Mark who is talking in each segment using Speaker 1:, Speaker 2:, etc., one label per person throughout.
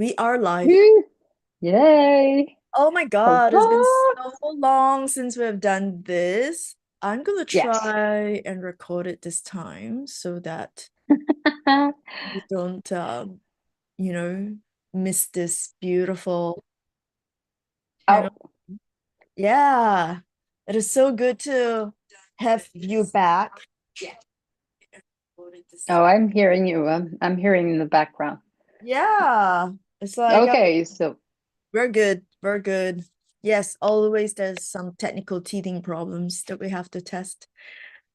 Speaker 1: We are live.
Speaker 2: Woo! Yay!
Speaker 1: Oh my God, it's been so
Speaker 2: Podcast.
Speaker 1: long since we've done this. I'm gonna
Speaker 2: Yes.
Speaker 1: try and record it this time so that we don't, you know, miss this beautiful channel.
Speaker 2: Oh,
Speaker 1: Yeah, it is so good to have you back.
Speaker 2: oh, I'm hearing you. I'm hearing in the background.
Speaker 1: Yeah, it's like
Speaker 2: Okay, so
Speaker 1: we're good. We're good. Yes, always there's some technical teething problems that we have to test.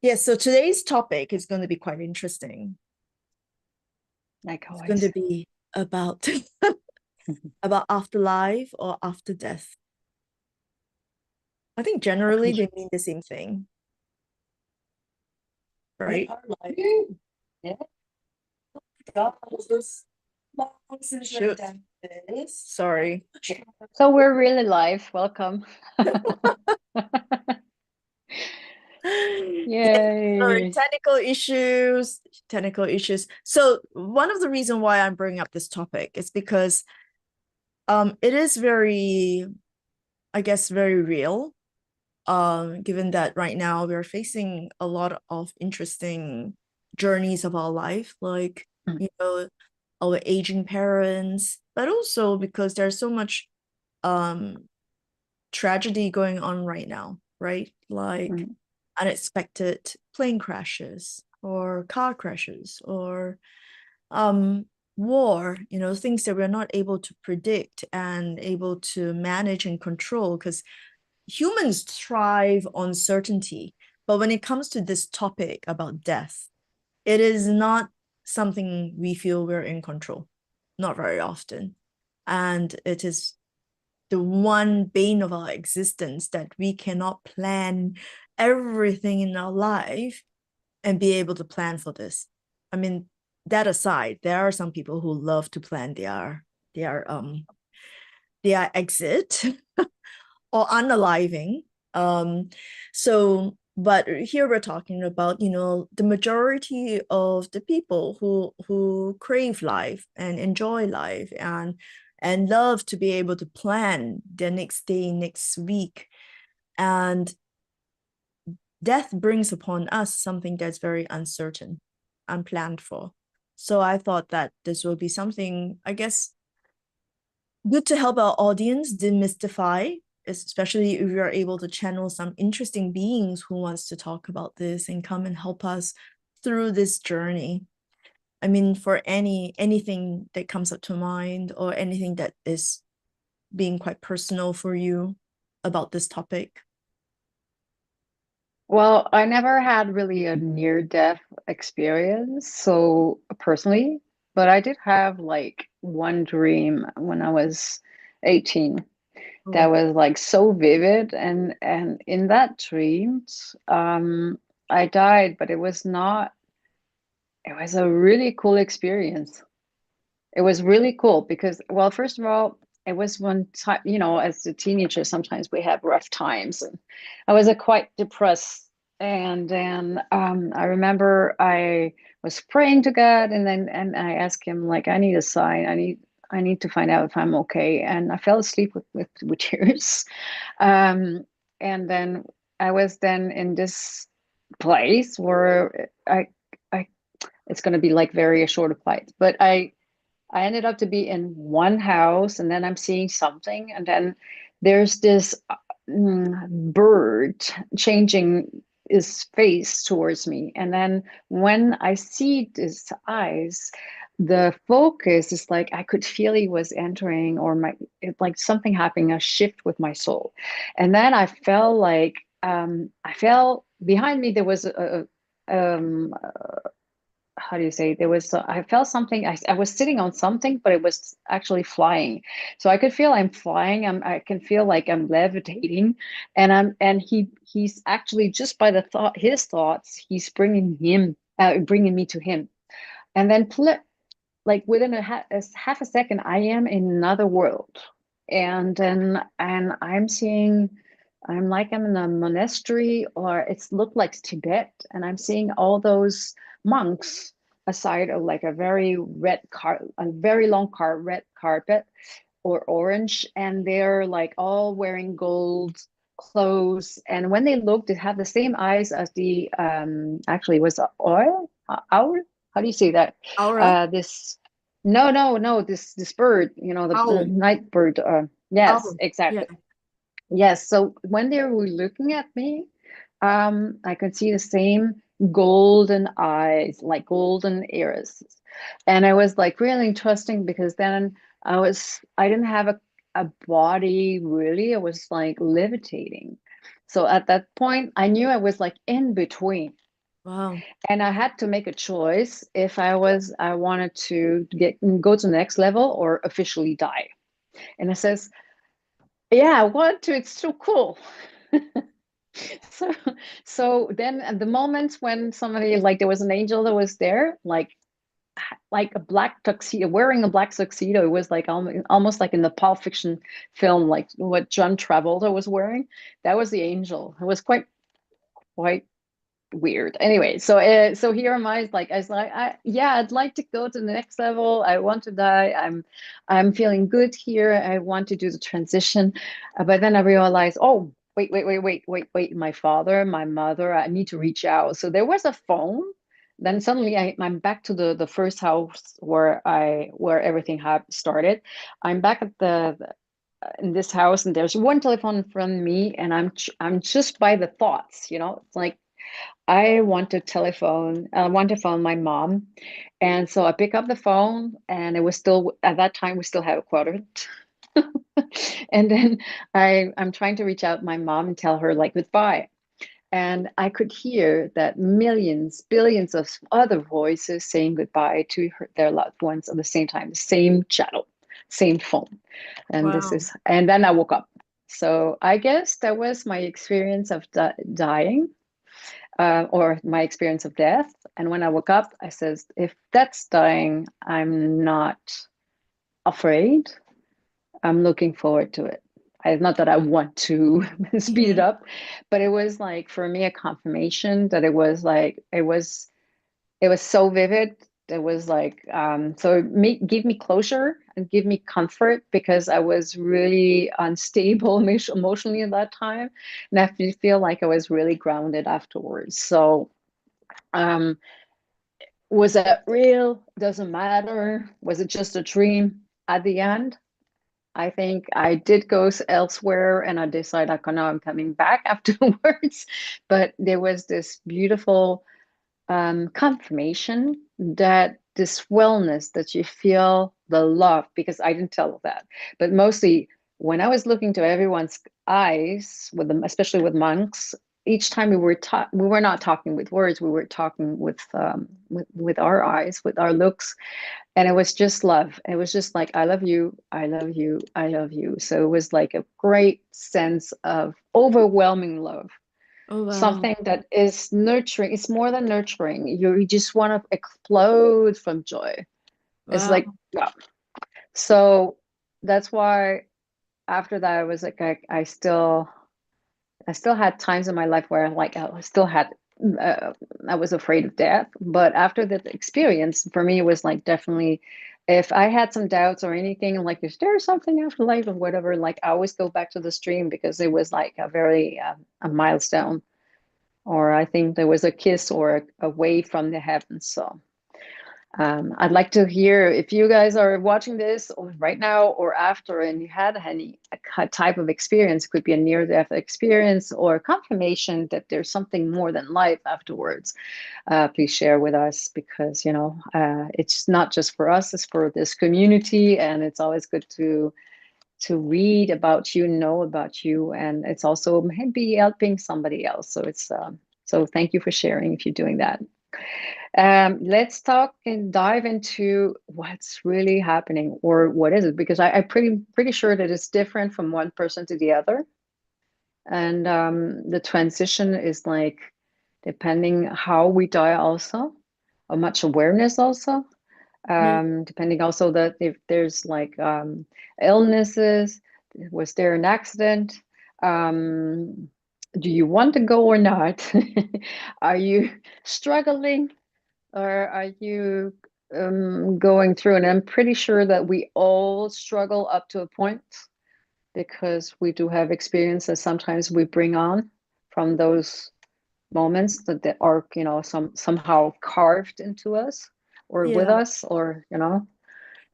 Speaker 1: Yes, so today's topic is going to be quite interesting.
Speaker 2: like
Speaker 1: It's going to
Speaker 2: always.
Speaker 1: be about about afterlife or after death. I think generally
Speaker 2: Okay.
Speaker 1: they mean the same thing,
Speaker 2: We
Speaker 1: right?
Speaker 2: are live. Woo! Yeah.
Speaker 1: God, this long since we've done this. Sorry.
Speaker 2: So we're really live. Welcome.
Speaker 1: Yes, sorry,
Speaker 2: Yay.
Speaker 1: technical issues, technical issues. So one of the reasons why I'm bringing up this topic is because it is very, I guess, very real. Given that right now we're facing a lot of interesting journeys of our life, like,
Speaker 2: Mm,
Speaker 1: our aging parents, but also because there's so much um tragedy going on right now, right? Like
Speaker 2: mm.
Speaker 1: unexpected plane crashes or car crashes or um war, things that we're not able to predict and able to manage and control because humans thrive on certainty. But when it comes to this topic about death, it is not something we feel we're in control, not very often. And it is the one bane of our existence that we cannot plan everything in our life and be able to plan for this. I mean, that aside, there are some people who love to plan their exit or unaliving. But here we're talking about, the majority of the people who crave life and enjoy life and love to be able to plan their next day, next week. And death brings upon us something that's very uncertain, unplanned for. So I thought that this will be something, I guess, good to help our audience demystify, especially if we are able to channel some interesting beings who wants to talk about this and come and help us through this journey. I mean, for anything that comes up to mind or anything that is being quite personal for you about this topic.
Speaker 2: Well, I never had really a near-death experience, so personally, but I did have like one dream when I was 18 that
Speaker 1: Oh,
Speaker 2: was like so vivid, and in that dream, I died, but it was not, it was a really cool experience. It was really cool because, well, first of all, it was one time, as a teenager, sometimes we have rough times, and I was a quite depressed. And then I remember I was praying to God, and I asked Him, like, I need a sign. I need to find out if I'm okay. And I fell asleep with tears. Um, and then I was then in this place where I it's going to be like very a short flight, but I ended up to be in one house, and then I'm seeing something, and then there's this bird changing his face towards me. And then when I see his eyes, the focus is like I could feel he was entering, or like something happening, a shift with my soul. And then I felt like I felt behind me there was how do you say, there was I felt something. I was sitting on something, but it was actually flying, so I could feel I'm flying. I can feel like I'm levitating, and he's actually, just by the thought, his thoughts, he's bringing me to him. And then like within a half a second, I am in another world. And I'm seeing, I'm like I'm in a monastery, or it's looked like Tibet, and I'm seeing all those monks aside of like a very a very long red carpet or orange, and they're like all wearing gold clothes. And when they looked, it had the same eyes as the actually it was a oil owl. How do you say that?
Speaker 1: Aura,
Speaker 2: This no, this bird, the
Speaker 1: owl,
Speaker 2: night bird. Yes,
Speaker 1: owl. Yeah.
Speaker 2: exactly. Yes. So when they were looking at me, I could see the same golden eyes, like golden irises. And I was like really interesting because then I didn't have a body really. I was like levitating. So at that point, I knew I was like in between.
Speaker 1: Wow.
Speaker 2: And I had to make a choice if I wanted to go to the next level or officially die. And I says, yeah, I want to. It's so cool. So, so then at the moment when somebody, like there was an angel that was there, like a black tuxedo, wearing a black tuxedo, it was like almost like in the Pulp Fiction film, like what John Travolta was wearing. That was the angel. It was quite weird. Anyway, so here am I, like I was like, yeah, I'd like to go to the next level. I want to die. I'm feeling good here. I want to do the transition. But then I realized, oh, wait, my father, my mother, I need to reach out. So there was a phone. Then suddenly I'm back to the first house where everything had started. I'm back at the in this house, and there's one telephone in front of me, and I'm just by the thoughts, it's like I want to phone my mom. And so I pick up the phone, and it was still, at that time, we still have a quarter. And then I'm trying to reach out my mom and tell her like goodbye. And I could hear that millions, billions of other voices saying goodbye to their loved ones at the same time, the same channel, same phone.
Speaker 1: Wow.
Speaker 2: And then I woke up. So I guess that was my experience of dying, or my experience of death. And when I woke up, I says, if that's dying, I'm not afraid. I'm looking forward to it. Not that I want to speed it
Speaker 1: Yeah.
Speaker 2: up, but it was like for me a confirmation that it was so vivid. It was like so give me closure and give me comfort because I was really unstable emotionally at that time, and I feel like I was really grounded afterwards. So um, was that real? Doesn't matter. Was it just a dream? At the end, I think I did go elsewhere, and I decided, like, oh, no, I'm coming back afterwards. But there was this beautiful confirmation that this wellness, that you feel the love, because I didn't tell that, but mostly when I was looking to everyone's eyes with them, especially with monks, each time we were not talking with words, we were talking with our eyes, with our looks, and it was just love. It was just like, I love you, I love you, I love you. So it was like a great sense of overwhelming love,
Speaker 1: Oh, wow.
Speaker 2: something that is nurturing. It's more than nurturing. You just want to explode from joy. It's
Speaker 1: Wow.
Speaker 2: like, wow. So that's why after that, I was like, I still had times in my life where like uh, I was afraid of death. But after that experience, for me, it was like definitely, if I had some doubts or anything, like is there something after life or whatever, like I always go back to the stream because it was like a very a milestone, or I think there was a kiss or a wave from the heavens. So I'd like to hear if you guys are watching this or right now or after, and you had any type of experience. It could be a near-death experience or confirmation that there's something more than life afterwards. Please share with us, because it's not just for us; it's for this community, and it's always good to read about you, know about you, and it's also maybe helping somebody else. So so thank you for sharing if you're doing that. Let's talk and dive into what's really happening, or what is it, because I'm pretty sure that it's different from one person to the other, and the transition is like depending how we die, also, or much awareness also,
Speaker 1: Yeah.
Speaker 2: depending also that if there's like illnesses, was there an accident, um, do you want to go or not? Are you struggling? or are you going through? And I'm pretty sure that we all struggle up to a point because we do have experiences sometimes we bring on from those moments that are, somehow carved into us or with
Speaker 1: Yeah.
Speaker 2: us, or.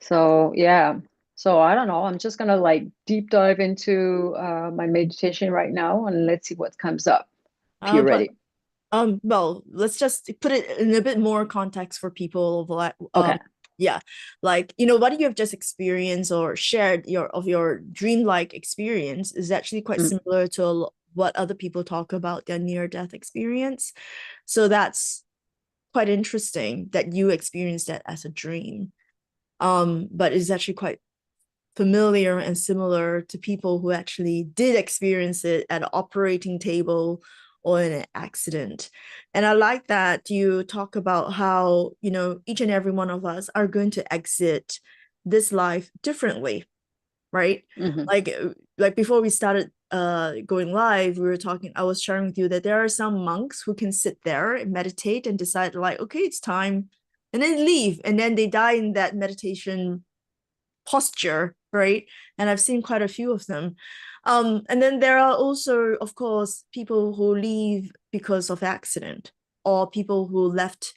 Speaker 2: So yeah. So I don't know. I'm just gonna like deep dive into my meditation right now, and let's see what comes up. If you're
Speaker 1: But
Speaker 2: ready.
Speaker 1: well, let's just put it in a bit more context for people of like
Speaker 2: Okay.
Speaker 1: yeah, like what you have just experienced or shared your dreamlike experience is actually quite
Speaker 2: Mm,
Speaker 1: similar to what other people talk about their near death experience. So that's quite interesting that you experienced that as a dream. But it's actually quite familiar and similar to people who actually did experience it at an operating table or in an accident. And I like that you talk about how, each and every one of us are going to exit this life differently, right?
Speaker 2: hmm
Speaker 1: Like before we started going live, we were talking, I was sharing with you that there are some monks who can sit there and meditate and decide like, okay, it's time, and then leave, and then they die in that meditation posture, right? And I've seen quite a few of them. And then there are also, of course, people who leave because of accident or people who left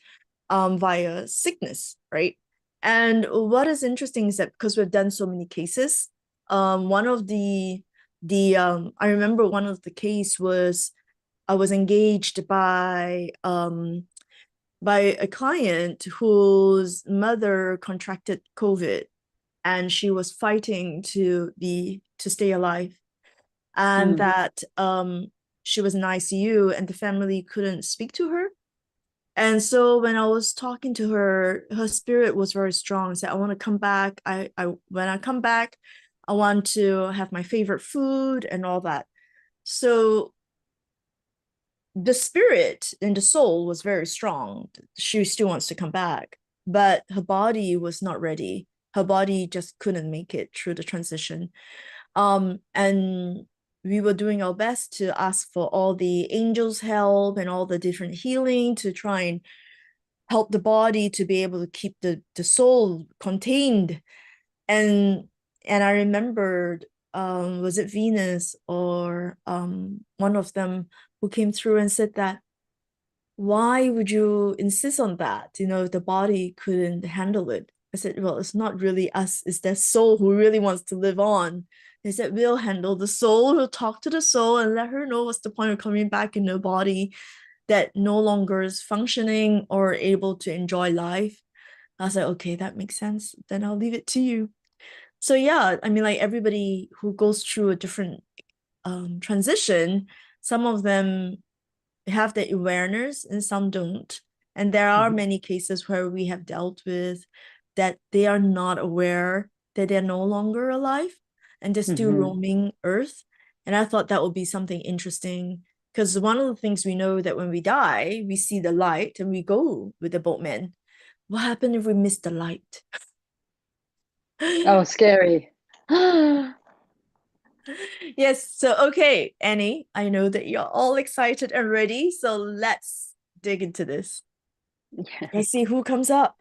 Speaker 1: via sickness, right? And what is interesting is that because we've done so many cases, one of the I remember one of the case was I was engaged by a client whose mother contracted COVID and she was fighting to stay alive, and
Speaker 2: mm,
Speaker 1: that she was in ICU and the family couldn't speak to her. And so when I was talking to her, her spirit was very strong. Said, I want to come back. I when I come back, I want to have my favorite food and all that. So the spirit and the soul was very strong. She still wants to come back, but her body was not ready. Her body just couldn't make it through the transition. And we were doing our best to ask for all the angels' help and all the different healing to try and help the body to be able to keep the soul contained. And I remembered, was it Venus or one of them who came through and said that, why would you insist on that? If the body couldn't handle it. I said, well, it's not really us, it's that soul who really wants to live on. They said, we'll handle the soul, we'll talk to the soul and let her know what's the point of coming back in the body that no longer is functioning or able to enjoy life. I was like, okay, that makes sense. Then I'll leave it to you. So yeah, I mean, like everybody who goes through a different transition, some of them have the awareness and some don't. And there are
Speaker 2: hmm
Speaker 1: many cases where we have dealt with that they are not aware that they're no longer alive and they're still
Speaker 2: hmm
Speaker 1: roaming Earth. And I thought that would be something interesting because one of the things we know that when we die, we see the light and we go with the boatman. What happened if we miss the light?
Speaker 2: Oh, scary.
Speaker 1: Yes, so okay, Annie, I know that you're all excited and ready, so let's dig into this. Let's see who comes up.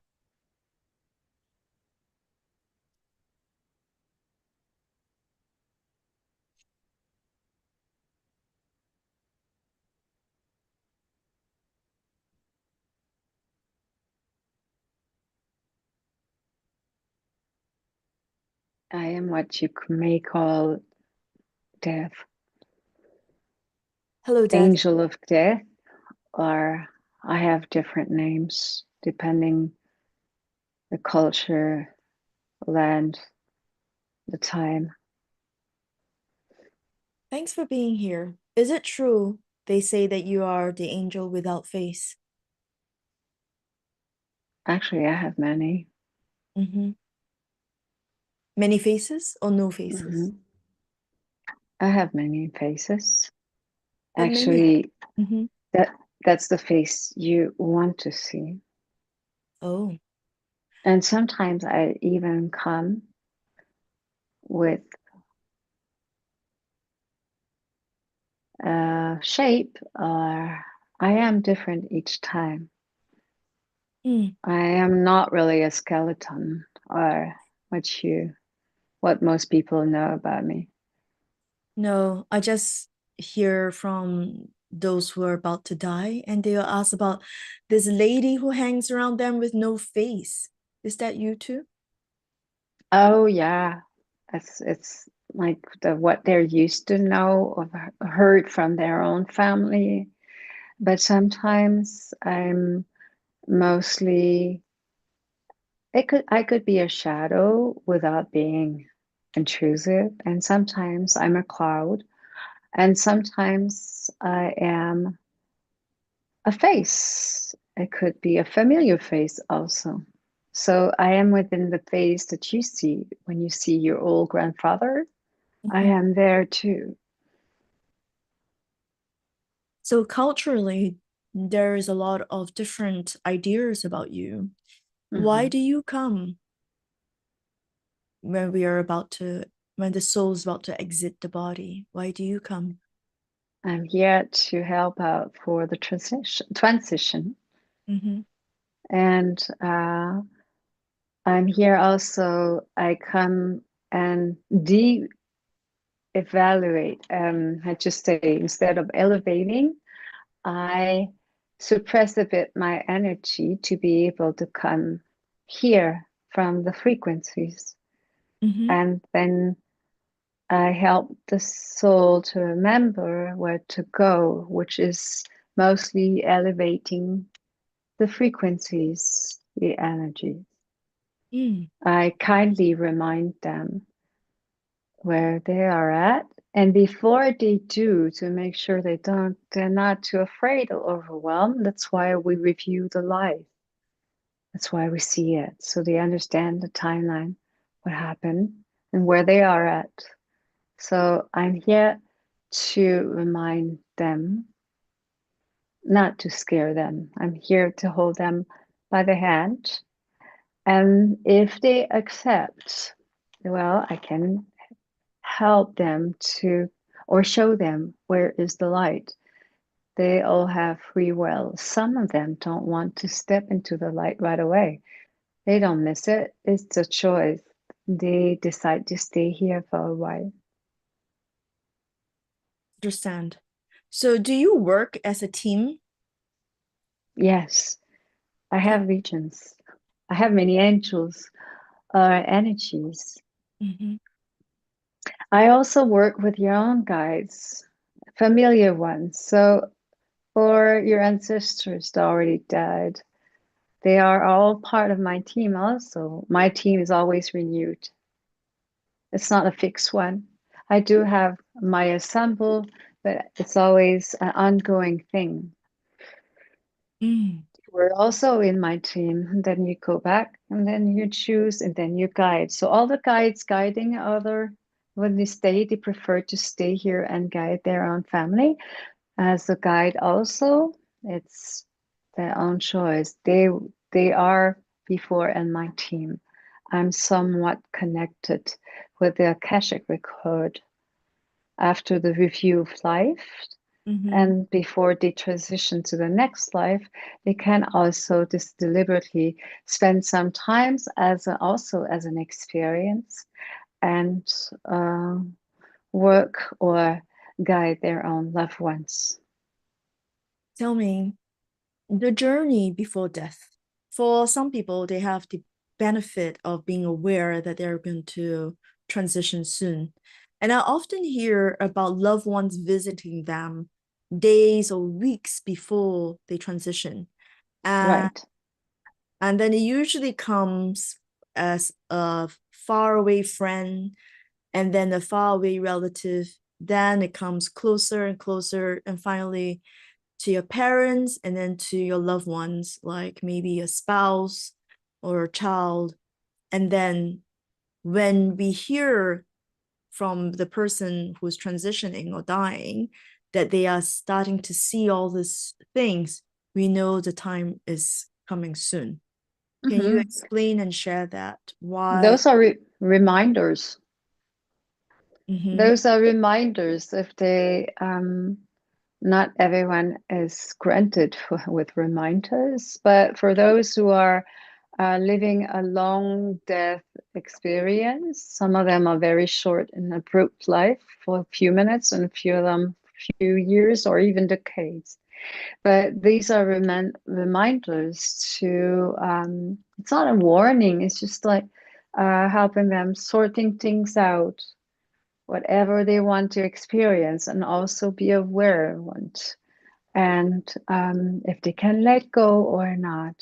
Speaker 2: I am what you may call death,
Speaker 1: Hello, Death.
Speaker 2: angel of death, or I have different names depending the culture, land, the time.
Speaker 1: Thanks for being here. Is it true they say that you are the angel without face?
Speaker 2: Actually, I have many.
Speaker 1: Mm-hmm. Many faces or no
Speaker 2: hmm
Speaker 1: faces?
Speaker 2: I have many faces.
Speaker 1: But many.
Speaker 2: Actually,
Speaker 1: Mm-hmm.
Speaker 2: that that's the face you want to see.
Speaker 1: Oh,
Speaker 2: And sometimes I even come with a shape, or I am different each time.
Speaker 1: Mm.
Speaker 2: I am not really a skeleton or what most people know about me.
Speaker 1: No, I just hear from those who are about to die, and they'll ask about this lady who hangs around them with no face. Is that you too?
Speaker 2: Oh yeah, it's like what they're used to know or heard from their own family. But sometimes I'm mostly I could be a shadow without being intrusive, and sometimes I'm a cloud, and sometimes I am a face. It could be a familiar face also. So I am within the face that you see when you see your old grandfather. I
Speaker 1: Mhm.
Speaker 2: am there too.
Speaker 1: So culturally, there is a lot of different ideas about you. Why
Speaker 2: Mhm.
Speaker 1: do you come when we are about to, when the soul is about to exit the body? Why do you come?
Speaker 2: I'm here to help out for the transition.
Speaker 1: Mm-hmm.
Speaker 2: And I'm here also. I come and de-evaluate. I just say instead of elevating, I suppress a bit my energy to be able to come here from the frequencies.
Speaker 1: Mm-hmm.
Speaker 2: And then I help the soul to remember where to go, which is mostly elevating the frequencies, the energy.
Speaker 1: Mm.
Speaker 2: I kindly remind them where they are at. And before they do, to make sure they're not too afraid or overwhelmed. That's why we review the life. That's why we see it. So they understand the timeline, what happened, and where they are at. So I'm here to remind them, not to scare them. I'm here to hold them by the hand. And if they accept, well, I can help them to, or show them where is the light. They all have free will. Some of them don't want to step into the light right away. They don't miss it. It's a choice. They decide to stay here for a while.
Speaker 1: Understand. So do you work as a team?
Speaker 2: Yes, I
Speaker 1: Tell.
Speaker 2: have regions. I have many angels, energies.
Speaker 1: Mm-hmm.
Speaker 2: I also work with your own guides, familiar ones. So, for your ancestors that already died, they are all part of my team also. My team is always renewed. It's not a fixed one. I do have my ensemble, but it's always an ongoing thing.
Speaker 1: Mm.
Speaker 2: We're also in my team. And then you go back and then you choose and then you guide. So all the guides guiding other, when they stay, they prefer to stay here and guide their own family. As a guide also, it's their own choice. They are before in my team. I'm somewhat connected with the Akashic record after the review of life.
Speaker 1: Mm-hmm.
Speaker 2: And before they transition to the next life, they can also just deliberately spend some times also as an experience and uh, work or guide their own loved ones.
Speaker 1: Tell me, the journey before death. For some people, they have the benefit of being aware that they're going to transition soon. And I often hear about loved ones visiting them days or weeks before they transition. And,
Speaker 2: Right.
Speaker 1: and then it usually comes as a faraway friend and then a faraway relative. Then it comes closer and closer. And finally, to your parents and then to your loved ones, like maybe a spouse or a child. And then when we hear from the person who's transitioning or dying that they are starting to see all these things, we know the time is coming soon. Can you
Speaker 2: Mhm.
Speaker 1: explain and share that? Why?
Speaker 2: Those are reminders.
Speaker 1: Mm-hmm.
Speaker 2: Those are reminders if they not everyone is granted with reminders, but for those who are living a long death experience, some of them are very short and abrupt life for a few minutes, and a few of them few years or even decades. But these are reminders to, it's not a warning, it's just like helping them sorting things out, whatever they want to experience, and also be aware of it. And if they can let go or not,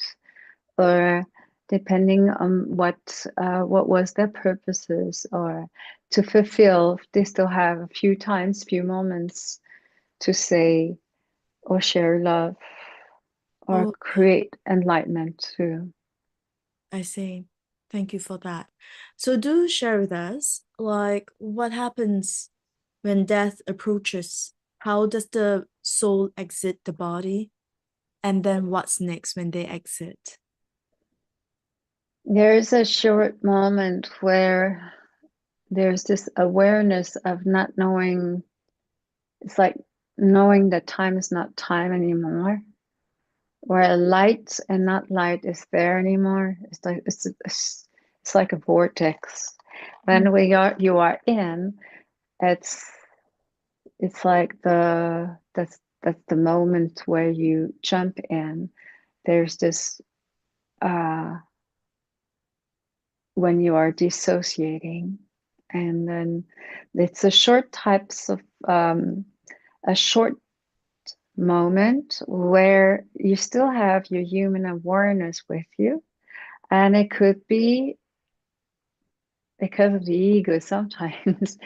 Speaker 2: or depending on what was their purposes, or to fulfill, they still have a few times, few moments to say or share love or
Speaker 1: Okay,
Speaker 2: create enlightenment too.
Speaker 1: I see. Thank you for that. So do share with us, like, what happens when death approaches? How does the soul exit the body? And then what's next when they exit?
Speaker 2: There's a short moment where there's this awareness of not knowing. It's like knowing that time is not time anymore, where light and not light is there anymore. It's like it's like a vortex.
Speaker 1: Mm.
Speaker 2: When we are you are in, it's it's like that's the moment where you jump in. There's this when you are dissociating, and then it's a short types of a short moment where you still have your human awareness with you, and it could be because of the ego sometimes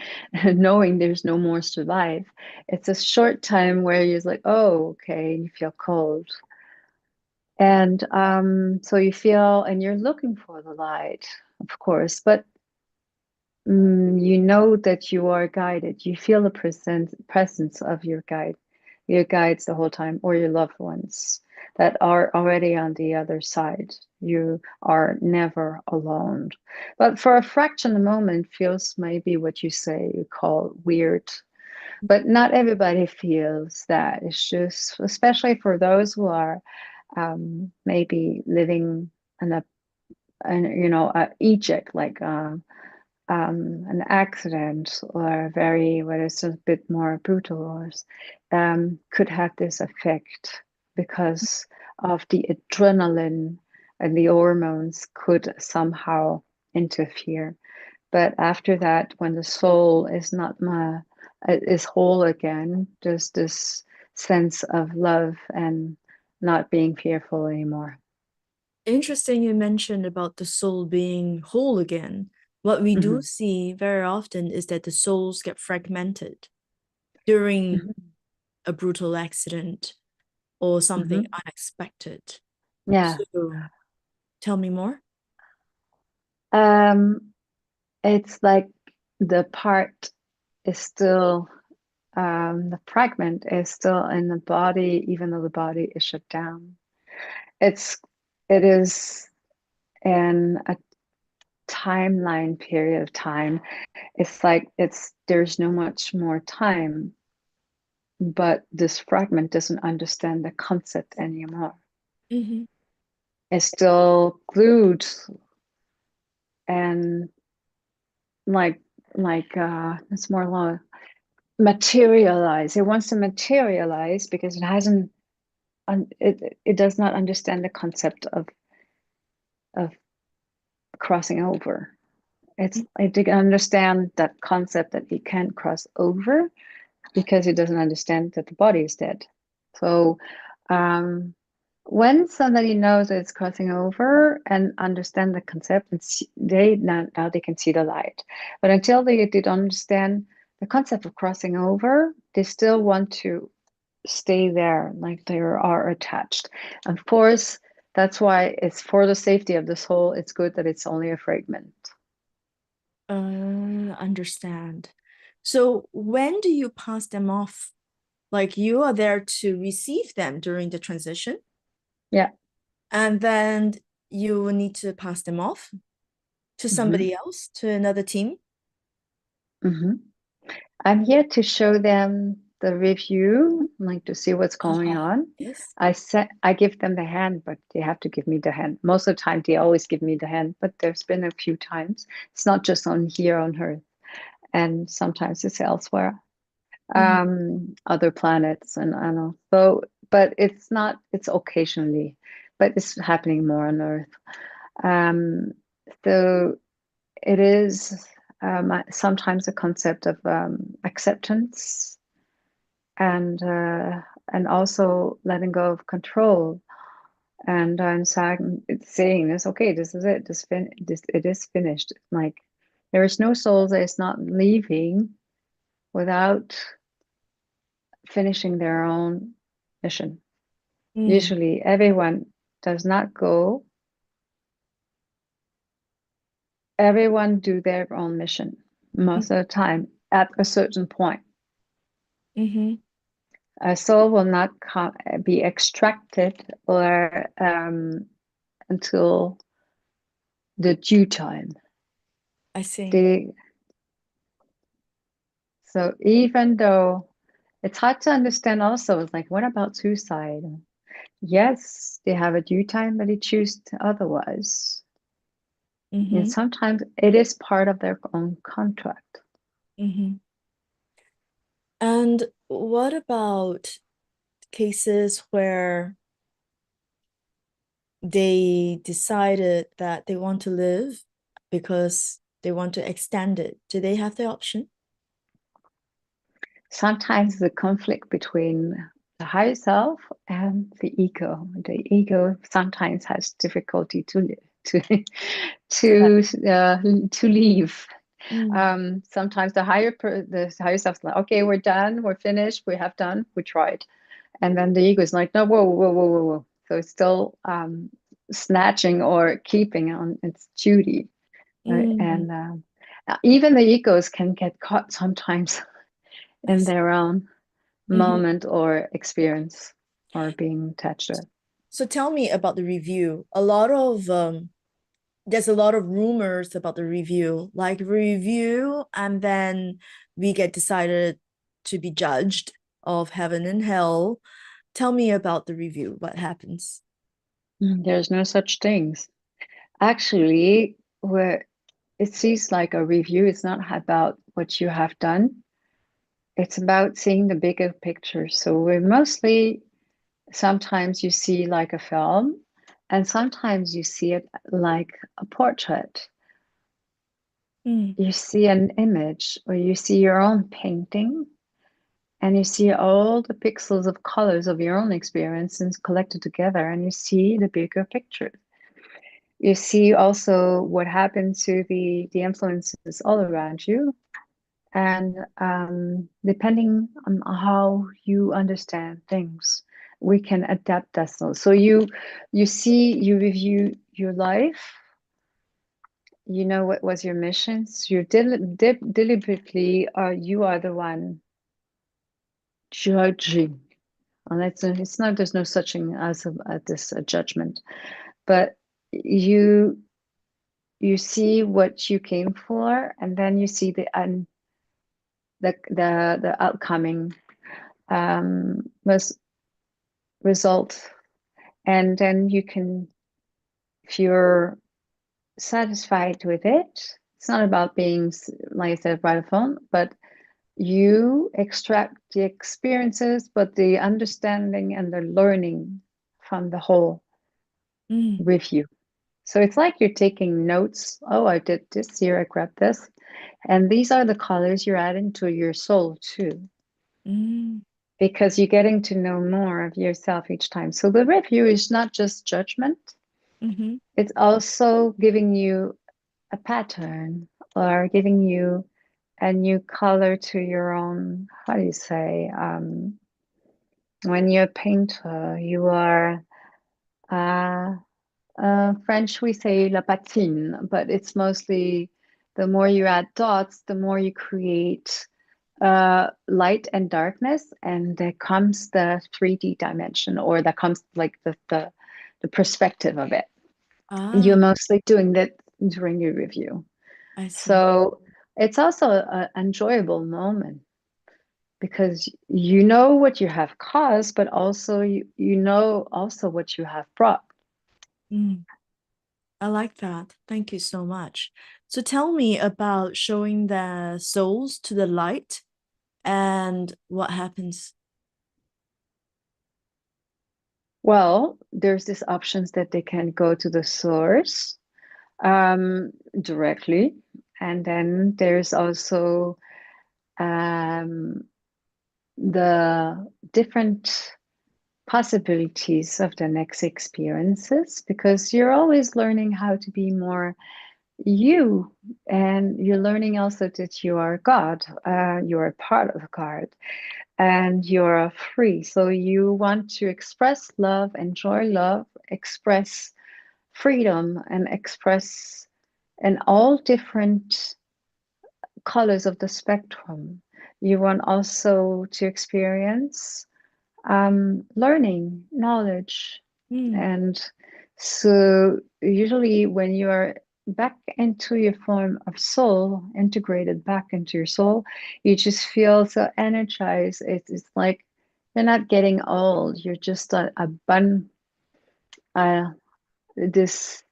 Speaker 2: knowing there's no more to life. It's a short time where you're like, oh, okay, you feel cold, and so you feel, and you're looking for the light, of course, but you know that you are guided. You feel the presence of your guides the whole time, or your loved ones that are already on the other side. You are never alone. But for a fraction of a moment, feels maybe what you say you call weird. But not everybody feels that. It's just, especially for those who are maybe living in a eject, like an accident, or very what is a bit more brutal, could have this effect because of the adrenaline, and the hormones could somehow interfere. But after that, when the soul is not is whole again, there's this sense of love and not being fearful anymore.
Speaker 1: Interesting you mentioned about the soul being whole again. What we do
Speaker 2: Hmm.
Speaker 1: see very often is that the souls get fragmented during
Speaker 2: Hmm.
Speaker 1: a brutal accident or something
Speaker 2: Hmm.
Speaker 1: unexpected.
Speaker 2: Yeah.
Speaker 1: So tell me more.
Speaker 2: Um, it's like the part is still, the fragment is still in the body, even though the body is shut down. It's, it is in a timeline period of time. It's like there's no much more time, but this fragment doesn't understand the concept anymore.
Speaker 1: Mhm.
Speaker 2: It's still glued and like it's more like materialize. It wants to materialize because it hasn't it does not understand the concept of crossing over. I did understand that concept that you can't cross over because it doesn't understand that the body is dead. So um, when somebody knows that it's crossing over and understand the concept, and now they can see the light. But until they did understand the concept of crossing over, they still want to stay there, like they are attached. Of course, that's why it's for the safety of the soul. It's good that it's only a fragment.
Speaker 1: Understand. So when do you pass them off? Like you are there to receive them during the transition,
Speaker 2: Yeah.
Speaker 1: and then you will need to pass them off to
Speaker 2: Hmm.
Speaker 1: somebody else, to another team.
Speaker 2: Hmm. I'm here to show them. the review, like to see what's going
Speaker 1: Ah,
Speaker 2: on.
Speaker 1: yes.
Speaker 2: I give them the hand, but they have to give me the hand. Most of the time, they always give me the hand, but there's been a few times. It's not just on here on Earth, and sometimes it's elsewhere,
Speaker 1: Mm,
Speaker 2: other planets, and I don't know. So, but it's not. It's occasionally, but it's happening more on Earth. Um, so it is sometimes a concept of acceptance and also letting go of control. And I'm saying this, okay, this is it. This it is finished. Like there is no soul that is not leaving without finishing their own mission.
Speaker 1: mm,
Speaker 2: Usually, everyone does not go. Everyone do their own mission most of the time at a certain point.
Speaker 1: mm-hmm,
Speaker 2: A soul will not be extracted or until the due time.
Speaker 1: I see.
Speaker 2: The So even though it's hard to understand also, it's like, what about suicide? Yes, they have a due time, but they choose otherwise. And
Speaker 1: Mm-hmm,
Speaker 2: sometimes it is part of their own contract.
Speaker 1: mm-hmm. And what about cases where they decided that they want to live because they want to extend it? Do they have the option?
Speaker 2: Sometimes the conflict between the higher self and the ego. The ego sometimes has difficulty to
Speaker 1: To let.
Speaker 2: to leave.
Speaker 1: Mm,
Speaker 2: Sometimes the higher self's like, okay, we're done, we're finished, we have done, we tried, and then the ego is like, no, whoa, whoa, whoa, whoa, whoa. So it's still snatching or keeping on its duty, right?
Speaker 1: mm,
Speaker 2: And even the egos can get caught sometimes
Speaker 1: I
Speaker 2: in
Speaker 1: see.
Speaker 2: their own
Speaker 1: Mhm.
Speaker 2: moment or experience or being attached to it.
Speaker 1: So tell me about the review. There's a lot of rumors about the review, like review, and then we get decided to be judged of heaven and hell. Tell me about the review. What happens?
Speaker 2: There's no such things. Actually, where it seems like a review, it's not about what you have done. It's about seeing the bigger picture. So we're mostly sometimes you see like a film, and sometimes you see it like a portrait.
Speaker 1: Mm,
Speaker 2: You see an image, or you see your own painting, and you see all the pixels of colors of your own experiences collected together, and you see the bigger picture. You see also what happened to the influences all around you, and depending on how you understand things, we can adapt that. So you review your life. You know what was your missions. You deliberately, you are the one judging. And it's not, there's no such thing as a judgment, but you you see what you came for, and then you see the outcoming um, result, and then you can, if you're satisfied with it, it's not about being, like I said, right or phone, but you extract the experiences, but the understanding and the learning from the whole
Speaker 1: mm,
Speaker 2: review. So it's like you're taking notes. Oh, I did this here, I grabbed this. And these are the colors you're adding to your soul too,
Speaker 1: mm,
Speaker 2: because you're getting to know more of yourself each time. So the review is not just judgment,
Speaker 1: mhm,
Speaker 2: it's also giving you a pattern or giving you a new color to your own, how do you say, when you're a painter, you are uh, French, we say la patine, but it's mostly the more you add dots, the more you create light and darkness, and there comes the 3D dimension, or that comes like the perspective of it. You're
Speaker 1: ah,
Speaker 2: mostly doing that during your review.
Speaker 1: I see.
Speaker 2: So it's also an enjoyable moment because you know what you have caused, but also you know also what you have brought.
Speaker 1: Mm, I like that. Thank you so much. So tell me about showing the souls to the light and what happens.
Speaker 2: Well, there's these options that they can go to the source um, directly. And then there's also um, the different possibilities of the next experiences, because you're always learning how to be more you, and you're learning also that you are God, you're a part of God, and you're free. So you want to express love, enjoy love, express freedom, and express in all different colors of the spectrum. You want also to experience learning, knowledge.
Speaker 1: Mm,
Speaker 2: And so, usually, when you are back into your form of soul, integrated back into your soul, you just feel so energized. It's like you're not getting old, you're just a bun, uh, this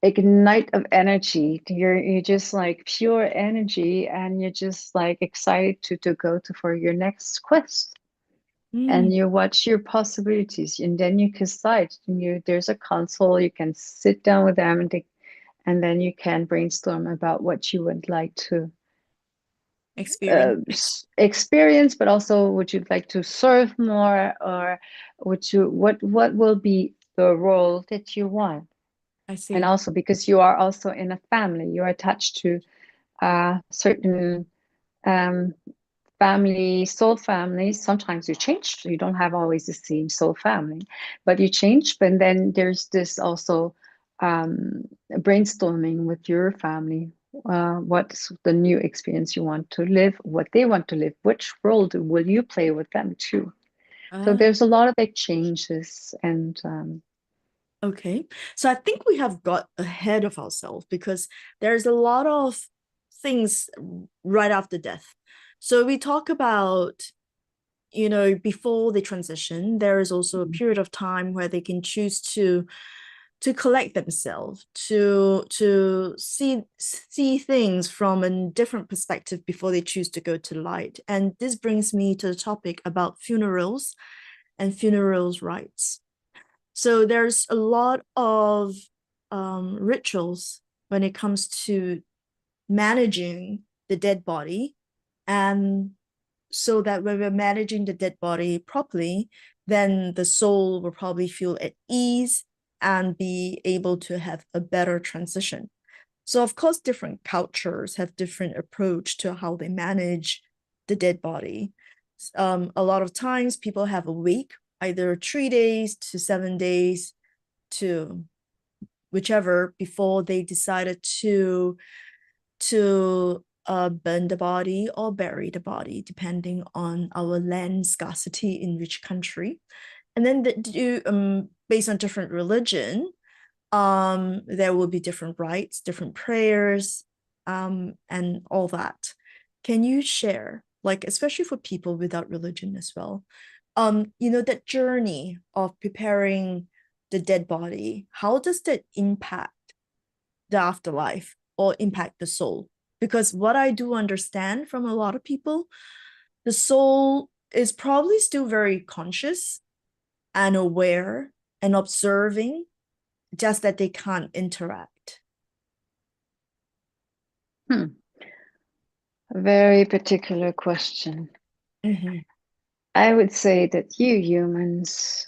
Speaker 2: ignite of energy. You're just like pure energy, and you're just like excited to go to for your next quest. And
Speaker 1: mm,
Speaker 2: you watch your possibilities, and then you can decide. There's a console, you can sit down with them, and then you can brainstorm about what you would like to
Speaker 1: experience.
Speaker 2: experience, but also would you like to serve more, or what will be the role that you want.
Speaker 1: I
Speaker 2: And
Speaker 1: see.
Speaker 2: also because you are also in a family, you're attached to certain um, family, soul families. Sometimes you change. You don't have always the same soul family, but you change. But then there's this also brainstorming with your family. What's the new experience you want to live? What they want to live? Which role will you play with them too? So
Speaker 1: Ah,
Speaker 2: there's a lot of exchanges, and
Speaker 1: okay. So I think we have got ahead of ourselves because there's a lot of things right after death. So we talk about, before they transition, there is also a period of time where they can choose to collect themselves, to see things from a different perspective before they choose to go to light. And this brings me to the topic about funerals and funerals rites. So there's a lot of rituals when it comes to managing the dead body, and so that when we're managing the dead body properly, then the soul will probably feel at ease and be able to have a better transition. So of course, different cultures have different approach to how they manage the dead body. A lot of times people have a week, either 3 days to 7 days to whichever, before they decided to burn the body or bury the body, depending on our land scarcity in which country. And then based on different religion, there will be different rites, different prayers, and all that. Can you share, like, especially for people without religion as well, that journey of preparing the dead body, how does that impact the afterlife or impact the soul? Because what I do understand from a lot of people, the soul is probably still very conscious and aware and observing, just that they can't interact.
Speaker 2: hmm, a very particular question.
Speaker 1: Mm-hmm.
Speaker 2: I would say that you humans,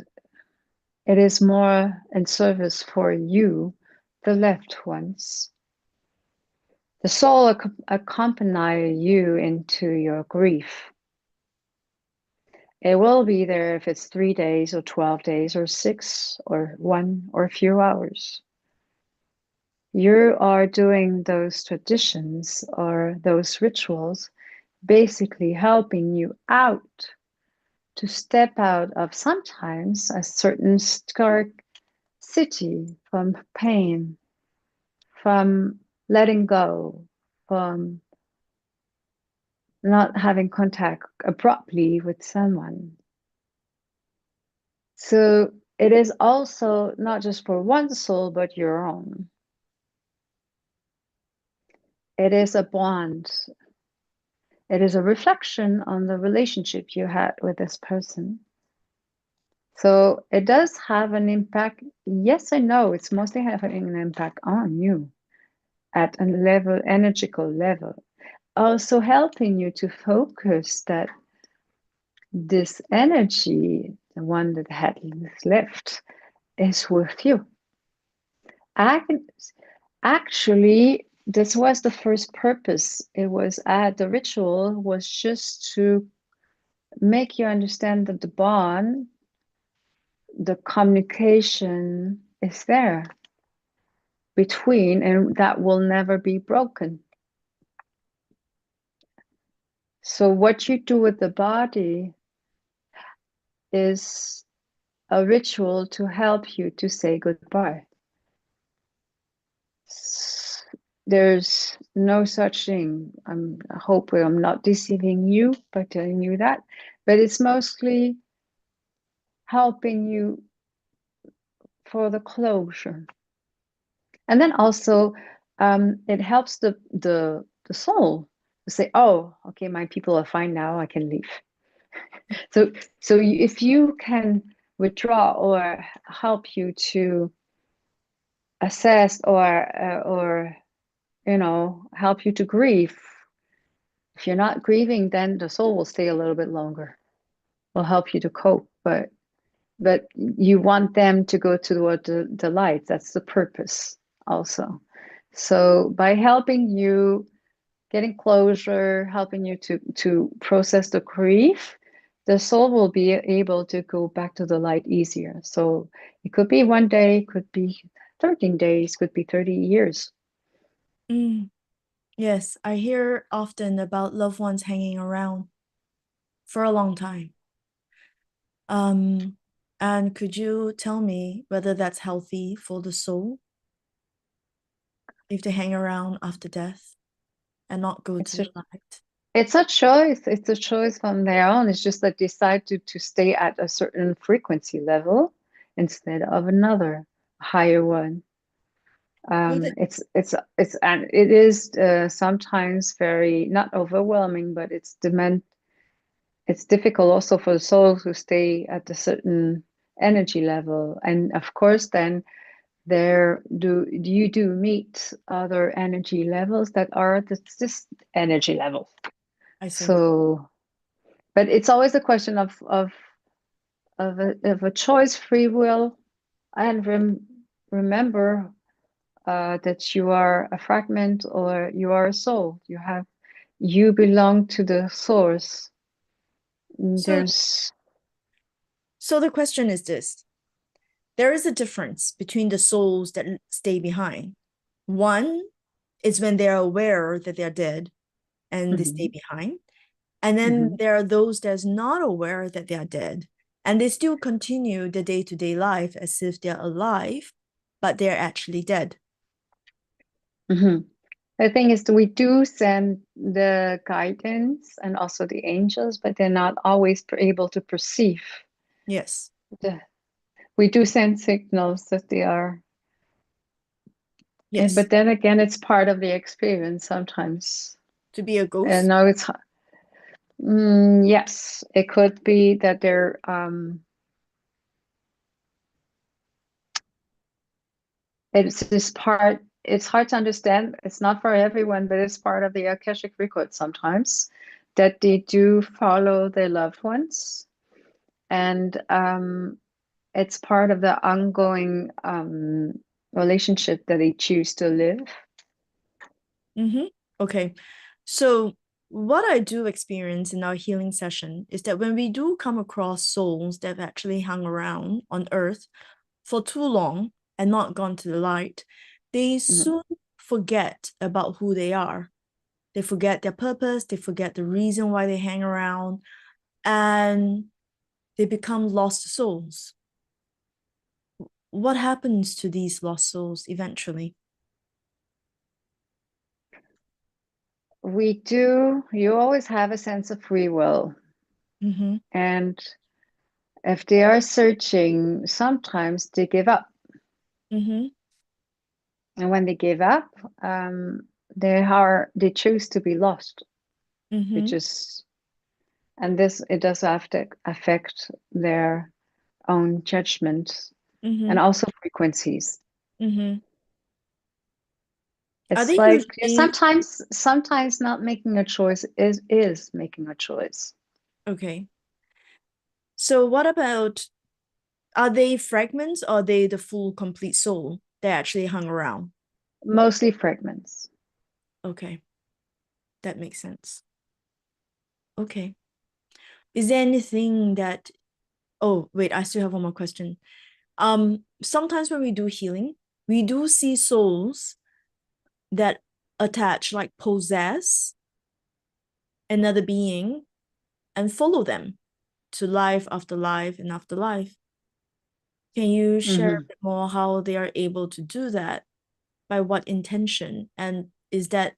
Speaker 2: it is more in service for you, the left ones. The soul accompany you into your grief. It will be there if it's 3 days or 12 days or six or one or a few hours. You are doing those traditions or those rituals, basically helping you out to step out of sometimes a certain scarcity from pain, from letting go, from not having contact abruptly with someone. So it is also not just for one soul, but your own. It is a bond. It is a reflection on the relationship you had with this person. So it does have an impact. Yes and no. It's mostly having an impact on you at a level, energical level. Also helping you to focus that this energy, the one that had left, is with you. Actually, this was the first purpose. It was the ritual was just to make you understand that the bond, the communication is there between, and that will never be broken. So what you do with the body is a ritual to help you to say goodbye. There's no such thing. I hope I'm not deceiving you by telling you that, but it's mostly helping you for the closure. And then also, it helps the soul to say, "Oh, okay, my people are fine now. I can leave." So, if you can withdraw or help you to assess or help you to grieve. If you're not grieving, then the soul will stay a little bit longer. Will help you to cope, but you want them to go toward the light. That's the purpose also. So by helping you getting closure, helping you to process the grief, the soul will be able to go back to the light easier. So it could be one day, could be 13 days, could be 30 years.
Speaker 1: Mm, yes, I hear often about loved ones hanging around for a long time. Um, and could you tell me whether that's healthy for the soul if they hang around after death and not go
Speaker 2: It's
Speaker 1: to the
Speaker 2: just
Speaker 1: light?
Speaker 2: it's a choice. It's a choice from their own. It's just that decide to stay at a certain frequency level instead of another higher one.
Speaker 1: So that
Speaker 2: It's and it is sometimes very not overwhelming, but it's difficult also for the soul to stay at a certain energy level. And of course, then there do you do meet other energy levels that are this energy level.
Speaker 1: I see.
Speaker 2: So but it's always a question of a choice, free will, and remember that you are a fragment or you are a soul. You belong to the source.
Speaker 1: So
Speaker 2: There's
Speaker 1: so the question is this. There is a difference between the souls that stay behind. One is when they're aware that they're dead and they stay
Speaker 2: Mhm,
Speaker 1: behind. And then
Speaker 2: mhm,
Speaker 1: there are those that's not aware that they are dead and they still continue the day-to-day life as if they're alive, but they're actually dead.
Speaker 2: mhm. The thing is, we do send the guidance and also the angels, but they're not always able to perceive.
Speaker 1: Yes.
Speaker 2: The, we do send signals that they are.
Speaker 1: Yes.
Speaker 2: But then again, it's part of the experience sometimes.
Speaker 1: To be a
Speaker 2: And
Speaker 1: ghost.
Speaker 2: now yes, it could be that it's this part, it's hard to understand. It's not for everyone, but it's part of the Akashic record sometimes that they do follow their loved ones. And it's part of the ongoing relationship that they choose to live.
Speaker 1: Mm-hmm. Okay. So what I do experience in our healing session is that when we do come across souls that have actually hung around on earth for too long and not gone to the light, they
Speaker 2: Mhm,
Speaker 1: soon forget about who they are. They forget their purpose, they forget the reason why they hang around, and they become lost souls. What happens to these lost souls eventually?
Speaker 2: we do, you always have a sense of free will.
Speaker 1: Mm-hmm.
Speaker 2: And if they are searching, sometimes they give up.
Speaker 1: Mm-hmm.
Speaker 2: And when they give up, they choose to be lost, which
Speaker 1: Mm-hmm.
Speaker 2: is, and this, it does have to affect their own judgment
Speaker 1: Mm-hmm.
Speaker 2: and also frequencies.
Speaker 1: Mm-hmm. Are
Speaker 2: It's
Speaker 1: they
Speaker 2: like
Speaker 1: usually
Speaker 2: sometimes not making a choice is making a choice.
Speaker 1: okay? So what about, are they fragments or are they the full complete soul that actually hung around?
Speaker 2: Mostly fragments.
Speaker 1: Okay, that makes sense. Okay. Is there anything that, oh wait, I still have one more question. Sometimes when we do healing, we do see souls that attach, like possess another being and follow them to life after life and after life. Can you share a
Speaker 2: Hmm.
Speaker 1: bit more how they are able to do that? By what intention? And is that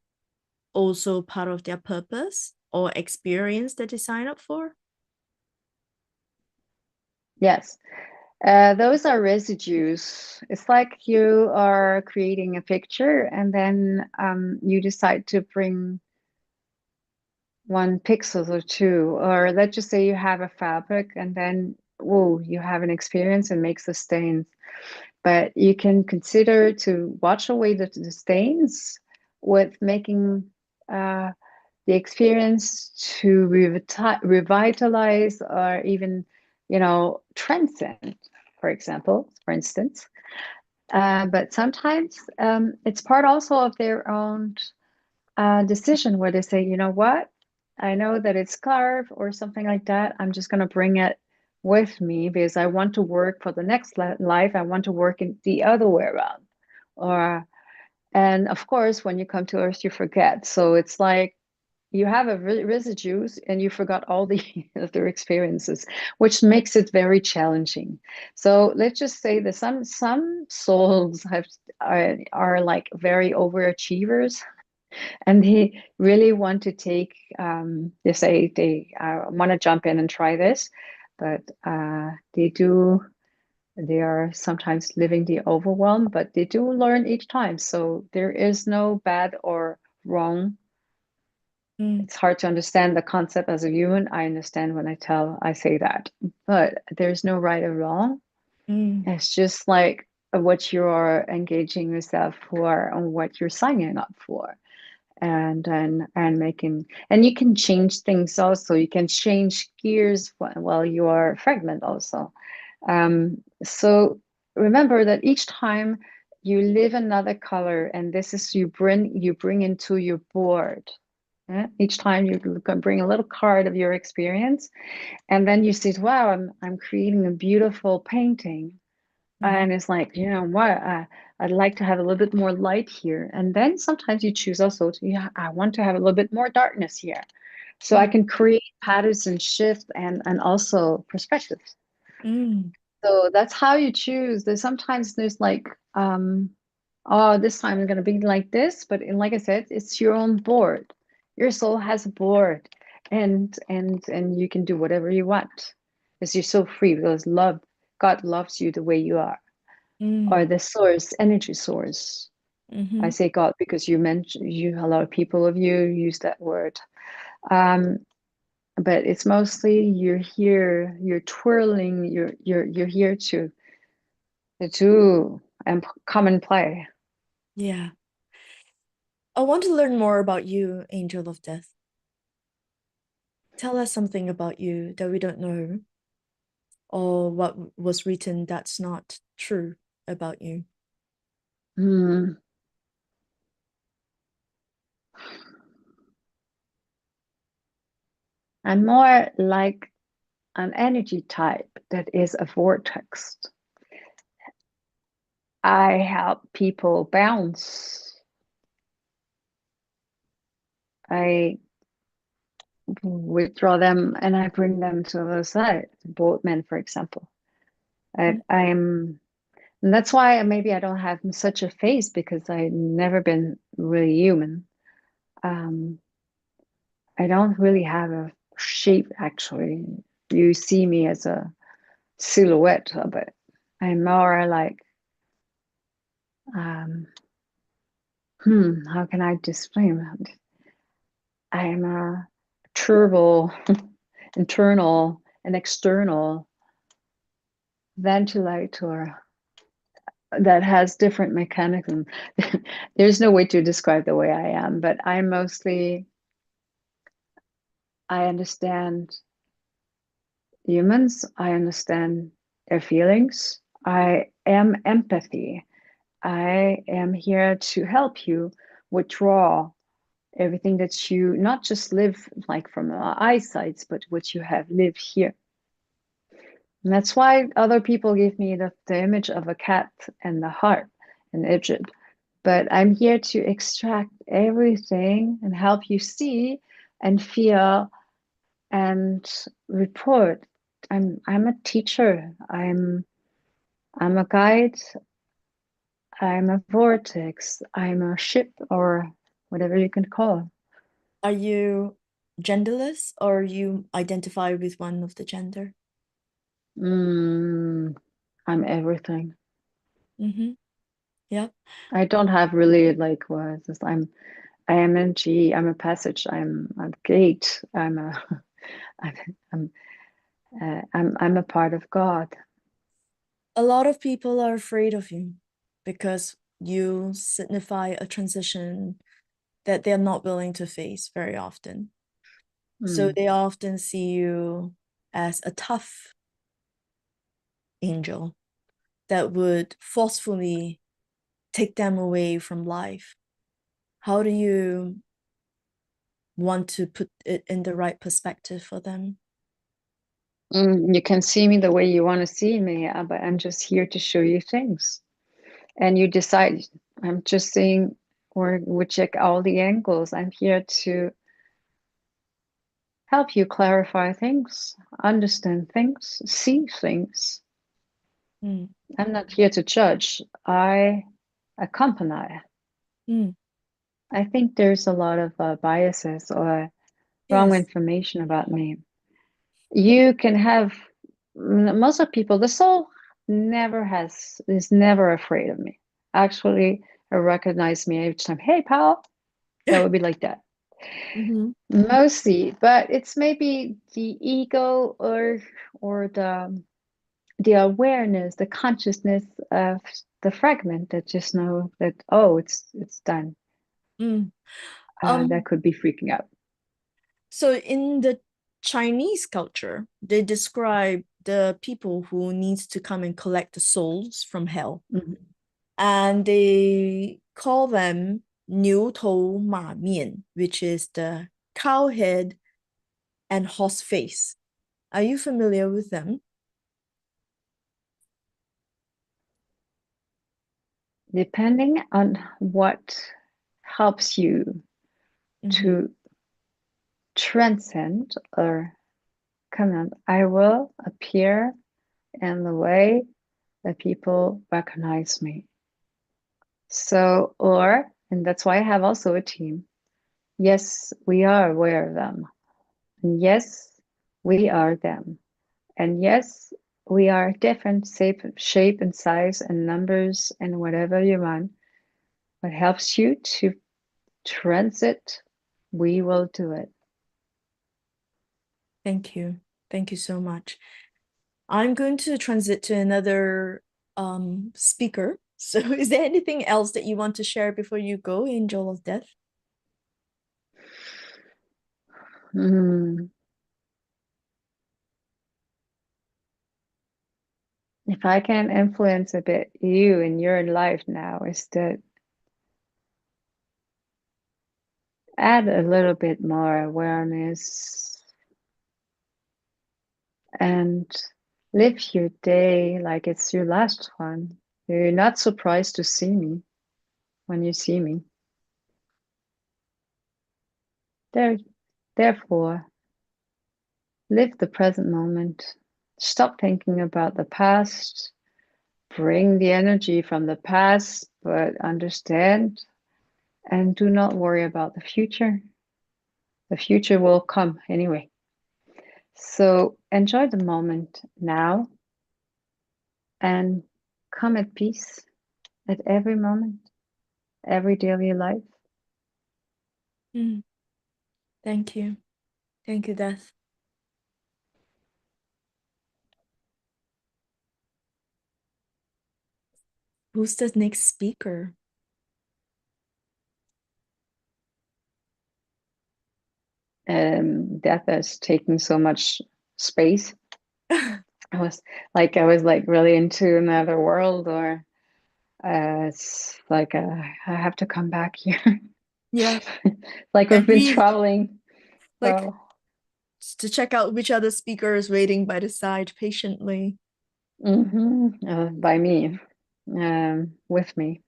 Speaker 1: also part of their purpose or experience that they sign up for?
Speaker 2: Yes. Those are residues. It's like you are creating a picture and then you decide to bring 1 pixel or two, or let's just say you have a fabric and then, whoa, you have an experience and makes the stains. But you can consider to wash away the stains with making uh, the experience to revitalize or even, transcend, for instance. But sometimes it's part also of their own decision where they say, you know what? I know that it's carved or something like that. I'm just going to bring it with me because I want to work for the next life. I want to work in the other way around. Or, and of course, when you come to Earth, you forget. So it's like you have a residues and you forgot all the other experiences, which makes it very challenging. So let's just say that some souls are like very overachievers, and they really want to take, they say they want to jump in and try this, but they are sometimes living the overwhelm, but they do learn each time. So there is no bad or wrong.
Speaker 1: Mm,
Speaker 2: It's hard to understand the concept as a human. I understand when I say that, but there's no right or wrong.
Speaker 1: mm,
Speaker 2: It's just like what you are engaging yourself for and what you're signing up for. And making, and you can change things also, you can change gears while you are fragment also. So remember that each time you live another color, and this is you bring into your board. Yeah? Each time you can bring a little card of your experience, and then you see, wow, I'm creating a beautiful painting,
Speaker 1: mhm,
Speaker 2: and it's like, you know what, I'd like to have a little bit more light here. And then sometimes you choose also to, yeah, I want to have a little bit more darkness here. So I
Speaker 1: mm,
Speaker 2: can create patterns and shift and also perspectives.
Speaker 1: mm,
Speaker 2: So that's how you choose. There's like, oh, this time I'm gonna be like this, but like I said, it's your own board. Your soul has a board, and you can do whatever you want because you're so free. Because God loves you the way you are, or
Speaker 1: mm,
Speaker 2: the source, energy source. I
Speaker 1: mhm.
Speaker 2: say God because you mentioned, a lot of people of you use that word. Um, but it's mostly you're here, you're twirling, you're here to and come and play.
Speaker 1: Yeah. I want to learn more about you, Angel of Death. Tell us something about you that we don't know, or what was written that's not true about you.
Speaker 2: Hmm. I'm more like an energy type that is a vortex. I help people bounce. I withdraw them and I bring them to the other side. Boatmen, for example.
Speaker 1: Mm,
Speaker 2: I'm, and that's why maybe I don't have such a face because I've never been really human. Um, I don't really have a shape actually. You see me as a silhouette of it. I'm more like, um, how can I explain that? I'm a turbo, internal and external ventilator that has different mechanisms. There's no way to describe the way I am, but I'm mostly, I understand humans, I understand their feelings, I am empathy. I am here to help you withdraw everything that you not just live like from eyesight, but what you have lived here. And that's why other people give me the image of a cat and the heart in Egypt. But I'm here to extract everything and help you see and feel and report. I'm a teacher. I'm a guide. I'm a vortex. I'm a ship or whatever you can call.
Speaker 1: Are you genderless or you identify with one of the gender?
Speaker 2: Mm, I'm everything.
Speaker 1: Mm-hmm. Yeah.
Speaker 2: I don't have really like words. I am NG. I'm a passage. I'm a gate. I'm I'm I'm a part of God.
Speaker 1: A lot of people are afraid of you because you signify a transition that they're not willing to face very often. So
Speaker 2: Mm.
Speaker 1: they often see you as a tough angel that would forcefully take them away from life. How do you want to put it in the right perspective for them?
Speaker 2: You can see me the way you want to see me, but I'm just here to show you things. And you decide. I'm just saying, or we check all the angles. I'm here to help you clarify things, understand things, see things.
Speaker 1: Mm,
Speaker 2: I'm not here to judge. I accompany.
Speaker 1: mm,
Speaker 2: I think there's a lot of biases or wrong
Speaker 1: yes.
Speaker 2: information about me. You can have most of people, the soul is never afraid of me. Actually, I recognize me every time. Hey, pal, that would be like that.
Speaker 1: Mhm.
Speaker 2: Mostly, but it's maybe the ego or the awareness, the consciousness of the fragment that just know that oh, it's done.
Speaker 1: Mm.
Speaker 2: That
Speaker 1: Um,
Speaker 2: could be freaking out.
Speaker 1: so in the Chinese culture, they describe the people who needs to come and collect the souls from hell,
Speaker 2: Mhm.
Speaker 1: and they call them 牛头马面, which is the cow head and horse face. Are you familiar with them?
Speaker 2: Depending on what helps you
Speaker 1: Mm-hmm.
Speaker 2: to transcend or come on, I will appear in the way that people recognize me. So, and that's why I have also a team. Yes, we are aware of them. And yes, we are them. And yes, we are different shape and size and numbers and whatever you want. What helps you to transit, we will do it.
Speaker 1: Thank you. Thank you so much. I'm going to transit to another speaker. So is there anything else that you want to share before you go, Angel of Death?
Speaker 2: Mm. If I can influence a bit you in your life now, is that add a little bit more awareness and live your day like it's your last one. You're not surprised to see me when you see me. There, therefore, live the present moment. Stop thinking about the past. Bring the energy from the past, but understand and do not worry about the future. The future will come anyway. So enjoy the moment now and come at peace at every moment, every daily life.
Speaker 1: Mm. Thank you. Thank you, Death. Who's the next speaker?
Speaker 2: Death has taken so much space. I was like really into another world, or it's like I have to come back here.
Speaker 1: Yeah.
Speaker 2: Like we've
Speaker 1: And
Speaker 2: been
Speaker 1: we
Speaker 2: traveling.
Speaker 1: like
Speaker 2: So,
Speaker 1: to check out which other speaker is waiting by the side patiently.
Speaker 2: by me, with me.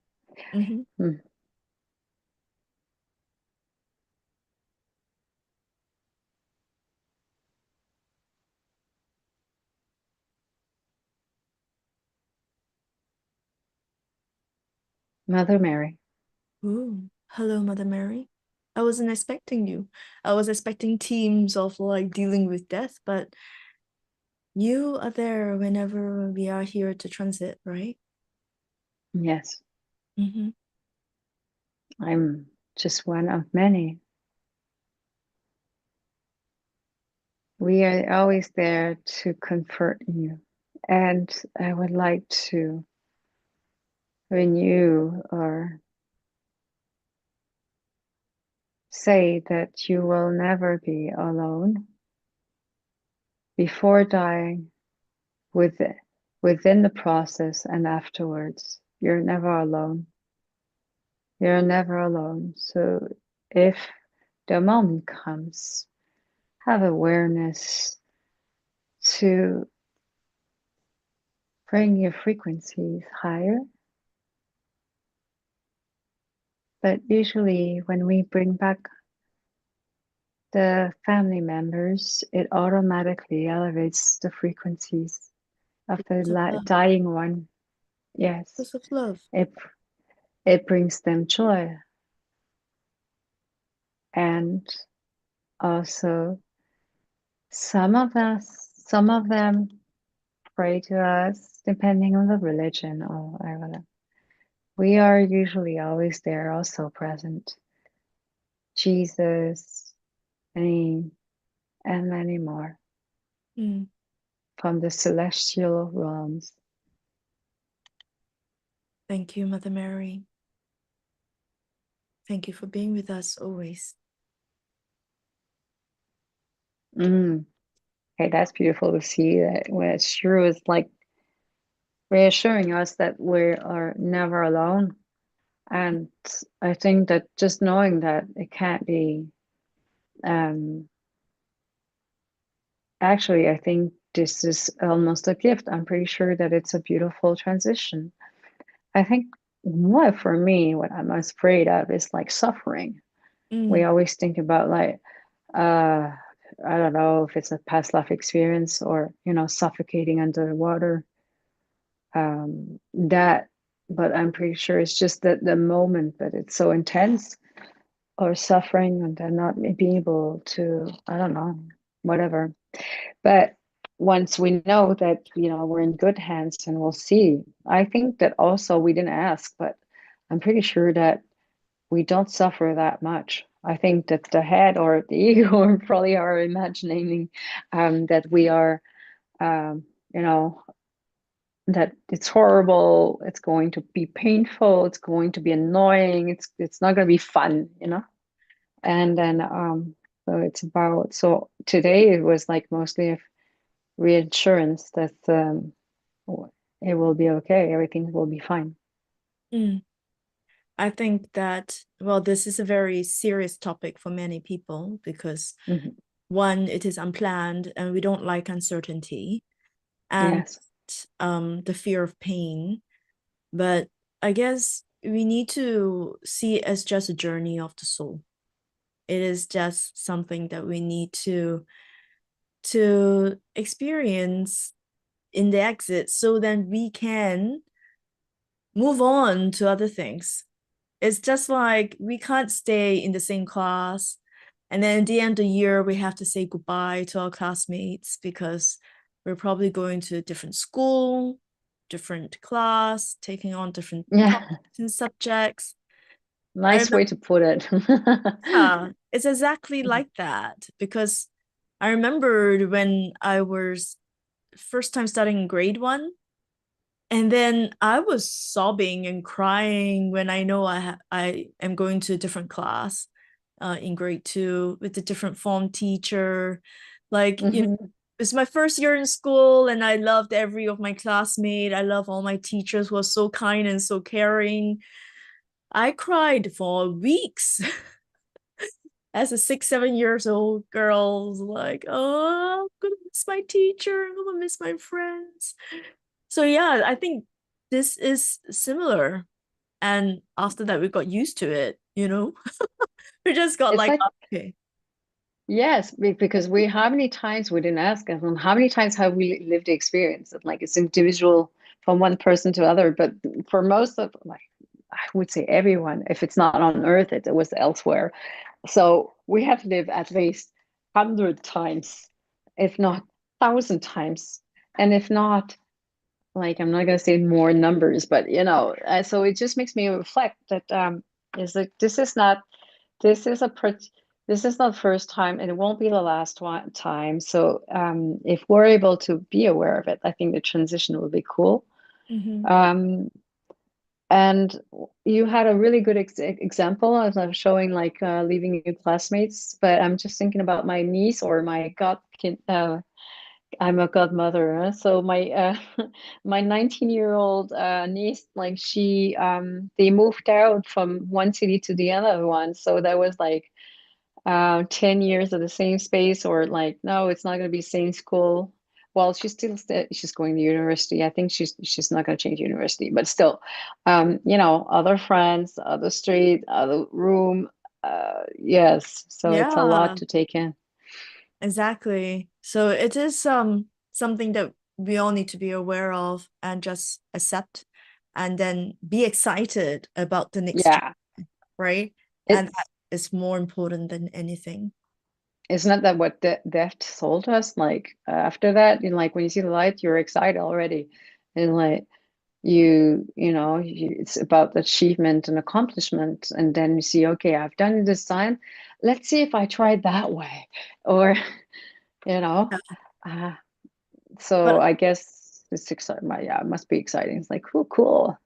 Speaker 1: Mhm.
Speaker 2: Hmm. Mother Mary.
Speaker 1: Ooh, hello, Mother Mary. I wasn't expecting you. I was expecting teams of like dealing with death, but you are there whenever we are here to transit, right?
Speaker 2: Yes,
Speaker 1: Mm-hmm.
Speaker 2: I'm just one of many. We are always there to comfort you. And I would like to renew or say that you will never be alone before dying, with, within the process, and afterwards. You're never alone. You're never alone. So if the moment comes, have awareness to bring your frequencies higher. But usually, when we bring back the family members, it automatically elevates the frequencies of the
Speaker 1: Because of love.
Speaker 2: dying one. Yes,
Speaker 1: Because of love.
Speaker 2: it it brings them joy, and also some of them pray to us, depending on the religion or whatever. We are usually always there, also present. Jesus, and many more
Speaker 1: Mm.
Speaker 2: from the celestial realms.
Speaker 1: Thank you, Mother Mary. Thank you for being with us always.
Speaker 2: Mm. Okay, that's beautiful to see that when it sure is like reassuring us that we are never alone. And I think that just knowing that it can't be, um, actually, I think this is almost a gift. I'm pretty sure that it's a beautiful transition. I think what for me, what I'm most afraid of is like suffering. We
Speaker 1: Mm.
Speaker 2: always think about like, uh, I don't know if it's a past life experience or, suffocating underwater. That, but I'm pretty sure it's just that the moment that it's so intense, or suffering, and then not being able to, I don't know, whatever. But once we know that, we're in good hands and we'll see. I think that also we didn't ask, but I'm pretty sure that we don't suffer that much. I think that the head or the ego probably are imagining that we are, um, you know, that it's horrible, it's going to be painful, it's going to be annoying, it's not going to be fun. And then so it's about, so today it was like mostly a reassurance that it will be okay, everything will be fine.
Speaker 1: Mm. I think that, well, this is a very serious topic for many people because
Speaker 2: Hmm.
Speaker 1: one, it is unplanned and we don't like uncertainty and
Speaker 2: Yes.
Speaker 1: the fear of pain. But I guess we need to see it as just a journey of the soul. It is just something that we need to experience in the exit so then we can move on to other things. It's just like we can't stay in the same class And then at the end of the year, we have to say goodbye to our classmates because we're probably going to a different school, different class, taking on different
Speaker 2: Yeah,
Speaker 1: topics and subjects. I
Speaker 2: nice
Speaker 1: remember,
Speaker 2: way to put it.
Speaker 1: yeah, it's exactly like that because I remembered when I was first time studying grade 1, and then I was sobbing and crying when I know I am going to a different class in grade 2 with a different form teacher. Like,
Speaker 2: Mhm.
Speaker 1: it's my first year in school and I loved every of my classmates. I love all my teachers who were so kind and so caring. I cried for weeks as a 6, 7 years old girl. Like, oh, I'm gonna miss my teacher. I'm gonna miss my friends. So yeah, I think this is similar. And after that, we got used to it. We just got
Speaker 2: It's
Speaker 1: like,
Speaker 2: like,
Speaker 1: okay.
Speaker 2: yes, because we, how many times we didn't ask them, how many times have we lived the experience of like it's individual from one person to other, but for most of like I would say everyone, if it's not on Earth, it was elsewhere. So we have lived at least 100 times, if not 1,000 times, and if not, like I'm not gonna say more numbers, but so it just makes me reflect that is that this is a this is not the first time, and it won't be the last one time. So if we're able to be aware of it, I think the transition will be cool.
Speaker 1: Mhm.
Speaker 2: Um, and you had a really good example of showing like leaving your classmates, but I'm just thinking about my niece or my godkin. I'm a godmother, so my my 19-year-old niece, like she they moved out from one city to the other one, so that was like 10 years of the same space, or like no, it's not going to be same school. Well, she's still she's going to university. I think she's not going to change university, but still, other friends, other street, other room. Yes, so it's a lot
Speaker 1: Yeah,
Speaker 2: to take in.
Speaker 1: exactly. So it is something that we all need to be aware of and just accept and then be excited about the next
Speaker 2: Yeah,
Speaker 1: chapter, right? And
Speaker 2: it
Speaker 1: that is more important than anything.
Speaker 2: isn't that what death told us? Like after that, like when you see the light, you're excited already, and like it's about achievement and accomplishment, and then you see, okay, I've done it this time. Let's see if I tried that way, or you know.
Speaker 1: Yeah.
Speaker 2: Uh, so
Speaker 1: But
Speaker 2: I guess it's exciting. Yeah, it must be exciting. It's like cool, cool.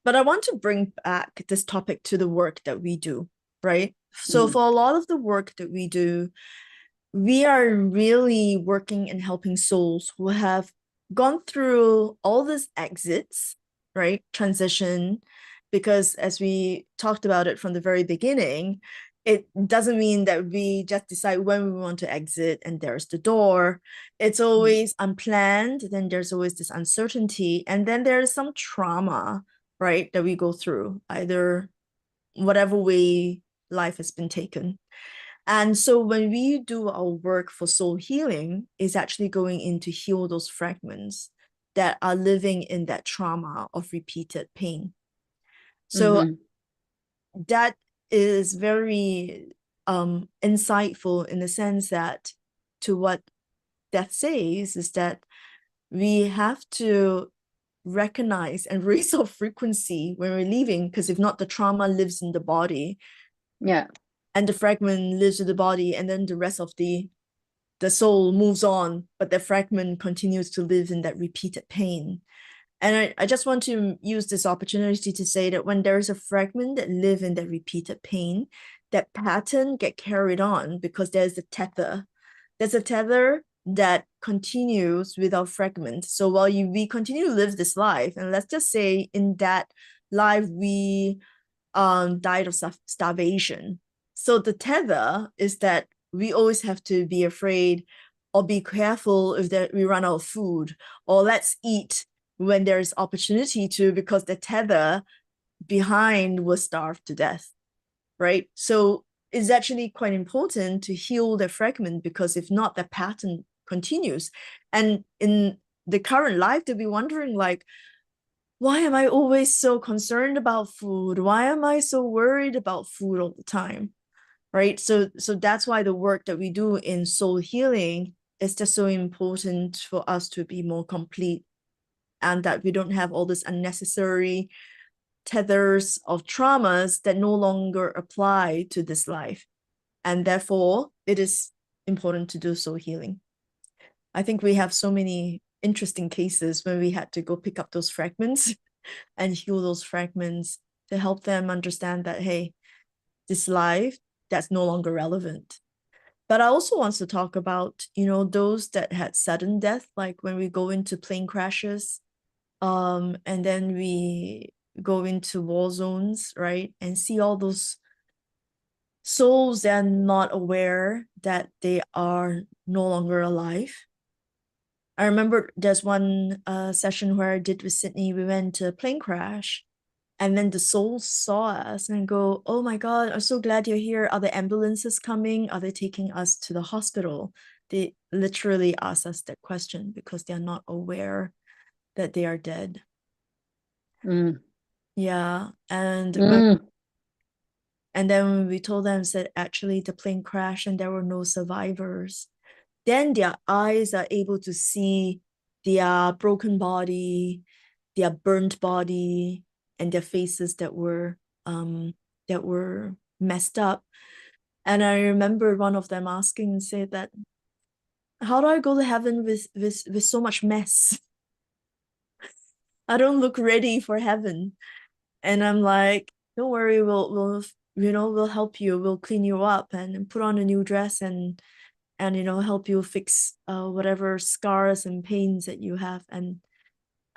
Speaker 1: but I want to bring back this topic to the work that we do, right? So
Speaker 2: Mhm.
Speaker 1: for a lot of the work that we do, we are really working and helping souls who have gone through all these exits, right? Transition, because as we talked about it from the very beginning, it doesn't mean that we just decide when we want to exit and there's the door. It's always unplanned, then there's always this uncertainty, and then there's some trauma, right, that we go through, either whatever way life has been taken. And so when we do our work for soul healing, is actually going in to heal those fragments that are living in that trauma of repeated pain. So
Speaker 2: Mm-hmm.
Speaker 1: that is very insightful in the sense that to what that says is that we have to recognize and raise our frequency when we're leaving, because if not, the trauma lives in the body
Speaker 2: Yeah.
Speaker 1: and the fragment lives in the body, and then the rest of the soul moves on, but the fragment continues to live in that repeated pain. And I just want to use this opportunity to say that when there is a fragment that live in that repeated pain, that pattern get carried on because there's a tether. There's a tether that continues with our fragment. So while we continue to live this life, and let's just say in that life we died of starvation. So the tether is that we always have to be afraid or be careful if that we run out of food, or let's eat when there's opportunity to, because the tether behind was starved to death, right? So it's actually quite important to heal the fragment, because if not, the pattern continues. And in the current life, they'll be wondering like, why am I always so concerned about food? Why am I so worried about food all the time? right? So that's why the work that we do in soul healing is just so important for us to be more complete, and that we don't have all this unnecessary tethers of traumas that no longer apply to this life. And therefore, it is important to do soul healing. I think we have so many interesting cases when we had to go pick up those fragments and heal those fragments to help them understand that, hey, this life, that's no longer relevant. But I also want to talk about, those that had sudden death, like when we go into plane crashes, and then we go into war zones, right? And see all those souls that are not aware that they are no longer alive. I remember there's one session where I did with Sydney. We went to a plane crash, and then the souls saw us and go, "Oh my God, I'm so glad you're here. Are the ambulances coming? Are they taking us to the hospital?" They literally ask us that question because they're not aware that they are dead.
Speaker 2: Mm.
Speaker 1: Yeah.
Speaker 2: Mm.
Speaker 1: And then when we told them, said actually the plane crashed and there were no survivors, then their eyes are able to see their broken body, their burnt body, and their faces that were messed up. And I remember one of them asking and said that, how do I go to heaven with so much mess? I don't look ready for heaven. And I'm like, don't worry, we'll help you. We'll clean you up and put on a new dress and help you fix whatever scars and pains that you have. And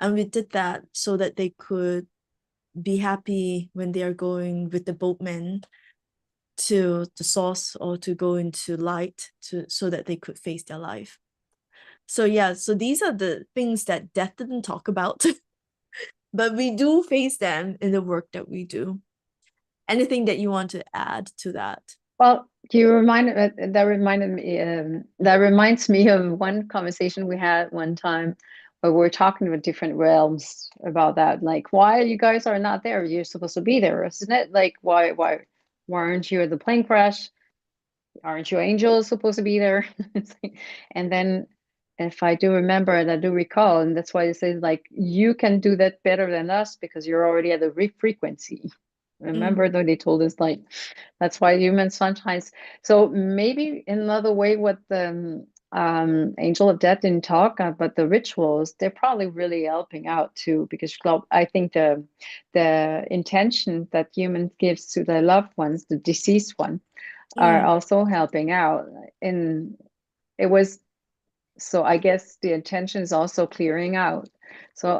Speaker 1: we did that so that they could be happy when they are going with the boatman to the source or to go into light so that they could face their life. So yeah, so these are the things that death didn't talk about, but we do face them in the work that we do. Anything that you want to add to that?
Speaker 2: Well, you reminded that reminds me of one conversation we had one time where we were talking about different realms about that. Like, why you guys are not there? You're supposed to be there, isn't it? Like, why aren't you at the plane crash? Aren't your angels supposed to be there? And then, if I do remember and I do recall, and that's why it says like you can do that better than us because you're already at the frequency.
Speaker 1: Mm,
Speaker 2: Remember though they told us like that's why humans sometimes. So maybe in another way, what the angel of death didn't talk about the rituals, they're probably really helping out too because I think the intention that humans gives to their loved ones, the deceased one, are
Speaker 1: mm,
Speaker 2: also helping out. And it was so I guess the intention is also clearing out. So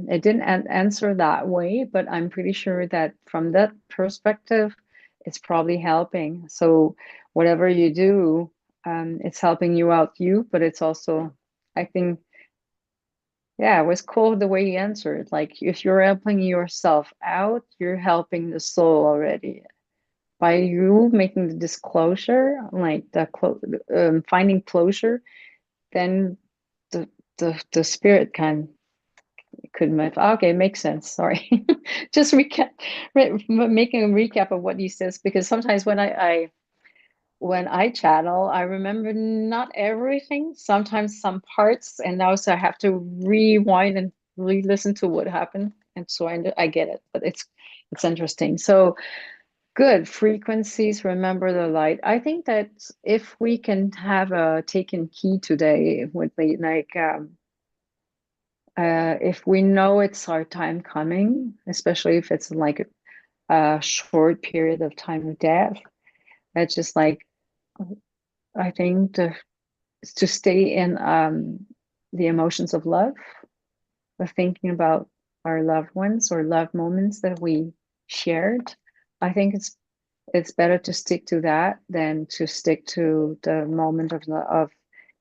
Speaker 2: it didn't answer that way, but I'm pretty sure that from that perspective, it's probably helping. So whatever you do, it's helping you out, but it's also, I think, yeah, it was cool the way he answered. Like if you're helping yourself out, you're helping the soul already by you making the disclosure, like finding closure, then the the spirit could move. Okay, makes sense. Sorry, just making a recap of what you says because sometimes when I channel, I remember not everything. Sometimes some parts, and also I have to rewind and re-listen to what happened, and so I get it. But it's interesting. So good frequencies, remember the light. I think that if we can have a taken key today, it would be like if we know it's our time coming, especially if it's like a short period of time of death, it's just like I think to stay in the emotions of love, of thinking about our loved ones or love moments that we shared. I think it's better to stick to that than to stick to the moment of
Speaker 1: trauma,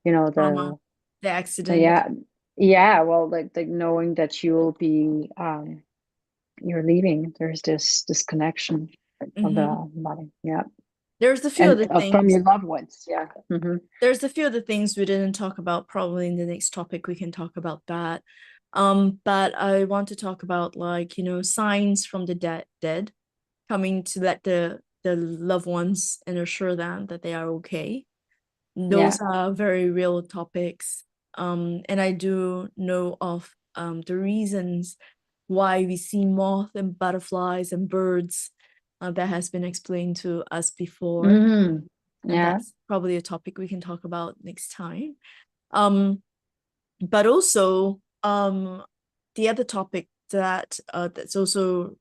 Speaker 2: the
Speaker 1: the accident.
Speaker 2: yeah, yeah, well like knowing that you'll be you're leaving, there's this disconnection from
Speaker 1: Mm-hmm.
Speaker 2: the body, yeah,
Speaker 1: There's a few
Speaker 2: and
Speaker 1: other
Speaker 2: from
Speaker 1: things.
Speaker 2: your loved ones, yeah. Mm-hmm.
Speaker 1: There's a few other things we didn't talk about. Probably in the next topic we can talk about that. But I want to talk about, like, signs from the dead coming to let their loved ones and assure them that they are okay.
Speaker 2: Yeah.
Speaker 1: Those are very real topics. And I do know of the reasons why we see moths and butterflies and birds, that has been explained to us before.
Speaker 2: Mm.
Speaker 1: And
Speaker 2: Yeah.
Speaker 1: that's probably a topic we can talk about next time. But also, the other topic that's also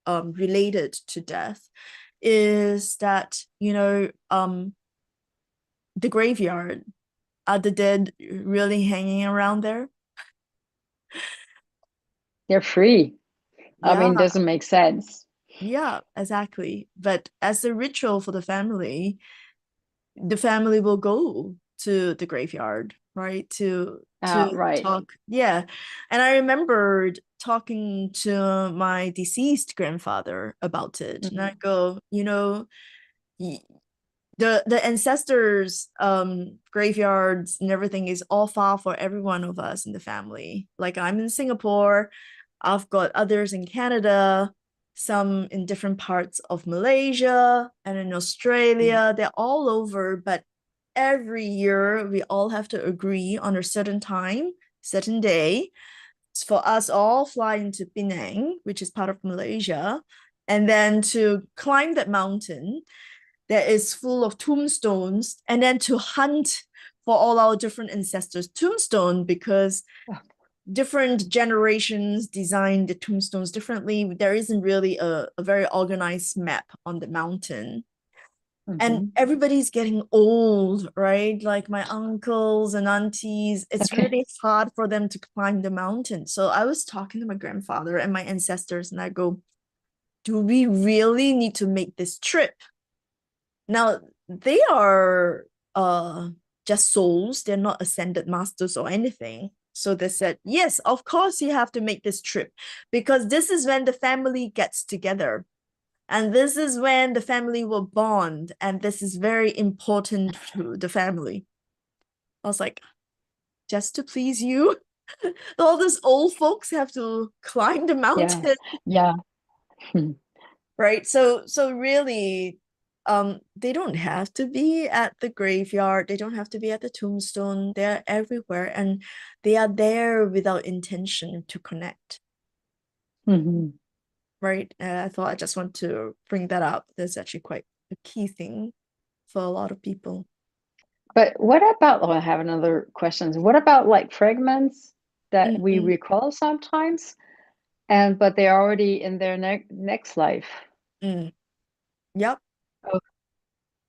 Speaker 1: related to death is that, the graveyard. Are the dead really hanging around there?
Speaker 2: They're free. I
Speaker 1: Yeah,
Speaker 2: mean, doesn't make sense.
Speaker 1: yeah, exactly. But as a ritual for the family will go to the graveyard, right? To
Speaker 2: Right.
Speaker 1: talk. Yeah. And I remembered talking to my deceased grandfather about it. And I
Speaker 2: Mm-hmm.
Speaker 1: go, the ancestors graveyards and everything is all far for every one of us in the family. Like, I'm in Singapore, I've got others in Canada, some in different parts of Malaysia and in Australia. They're all over, but every year we all have to agree on a certain time, certain day, for us all fly into Penang, which is part of Malaysia, and then to climb that mountain that is full of tombstones, and then to hunt for all our different ancestors' tombstone, because different generations designed the tombstones differently. There isn't really a very organized map on the mountain. And
Speaker 2: Mm-hmm.
Speaker 1: everybody's getting old, right? Like my uncles and aunties, it's
Speaker 2: Okay.
Speaker 1: really hard for them to climb the mountain. So I was talking to my grandfather and my ancestors, and I go, do we really need to make this trip? Now, they are just souls, they're not ascended masters or anything. So they said, yes, of course you have to make this trip, because this is when the family gets together. And this is when the family will bond. And this is very important to the family. I was like, just to please you? All these old folks have to climb the
Speaker 2: Yeah.
Speaker 1: mountain.
Speaker 2: Yeah.
Speaker 1: Right, so really, they don't have to be at the graveyard, they don't have to be at the tombstone, they're everywhere, and they are there without intention to connect.
Speaker 2: Mm-hmm.
Speaker 1: Right, and I thought I just want to bring that up. That's actually quite a key thing for a lot of people.
Speaker 2: But what about, oh, I have another question. What about like fragments that we
Speaker 1: Mm-mm.
Speaker 2: recall sometimes, and but they're already in their next life?
Speaker 1: Mm. Yep.
Speaker 2: Oh,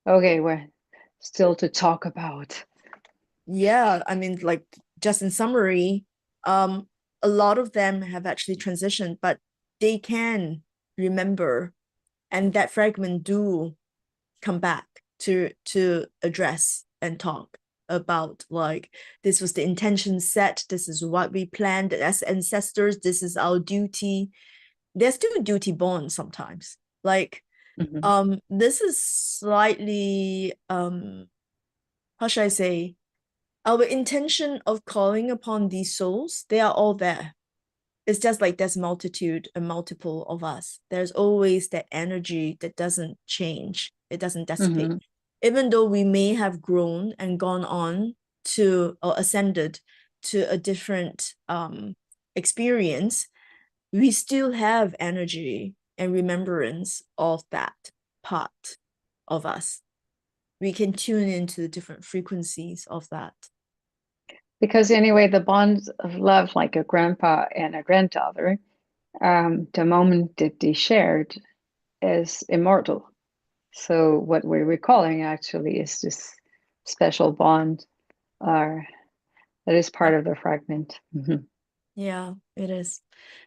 Speaker 2: okay, we're still to talk about.
Speaker 1: Yeah, I mean, like, just in summary, um a lot of them have actually transitioned, but they can remember, and that fragment do come back to address and talk about, like, this was the intention set, this is what we planned as ancestors, this is our duty. There's still duty born sometimes, like,
Speaker 2: Mm-hmm.
Speaker 1: this is slightly, how should I say, our intention of calling upon these souls, they are all there. It's just like there's multitude and multiple of us. There's always that energy that doesn't change, it doesn't dissipate.
Speaker 2: Mm-hmm.
Speaker 1: Even though we may have grown and gone on to, or ascended to a different experience, we still have energy and remembrance of that part of us. We can tune into the different frequencies of that.
Speaker 2: Because anyway, the bonds of love, like a grandpa and a granddaughter, the moment that they shared is immortal. So what we're recalling actually is this special bond, or that is part
Speaker 1: Yeah.
Speaker 2: of the fragment. Mm-hmm.
Speaker 1: Yeah, it is.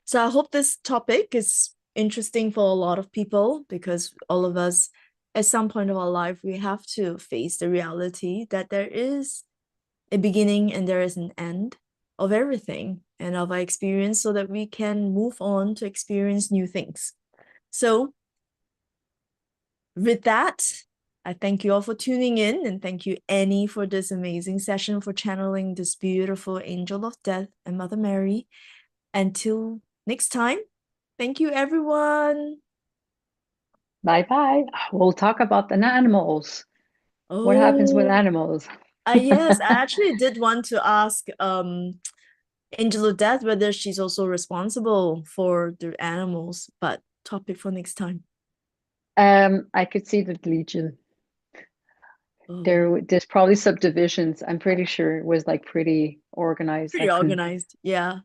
Speaker 1: So I hope this topic is interesting for a lot of people, because all of us, at some point of our life, we have to face the reality that there is a beginning and there is an end of everything and of our experience, so that we can move on to experience new things. So, with that, I thank you all for tuning in, and thank you, Annie, for this amazing session, for channeling this beautiful angel of death and Mother Mary. Until next time, thank you, everyone.
Speaker 2: Bye bye. We'll talk about the animals. What happens with
Speaker 1: Oh,
Speaker 2: animals?
Speaker 1: yes, I actually did want to ask Angel of Death whether she's also responsible for the animals, but topic for next time.
Speaker 2: I could see the Legion.
Speaker 1: Oh,
Speaker 2: There's probably subdivisions. I'm pretty sure it was like pretty organized. I
Speaker 1: pretty
Speaker 2: couldn't.
Speaker 1: organized. Yeah.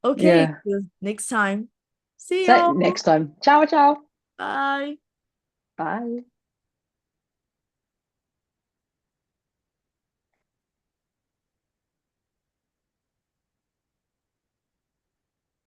Speaker 1: Okay,
Speaker 2: Yeah.
Speaker 1: so next time. See
Speaker 2: So
Speaker 1: y'all.
Speaker 2: next time. Ciao, ciao.
Speaker 1: Bye.
Speaker 2: Bye.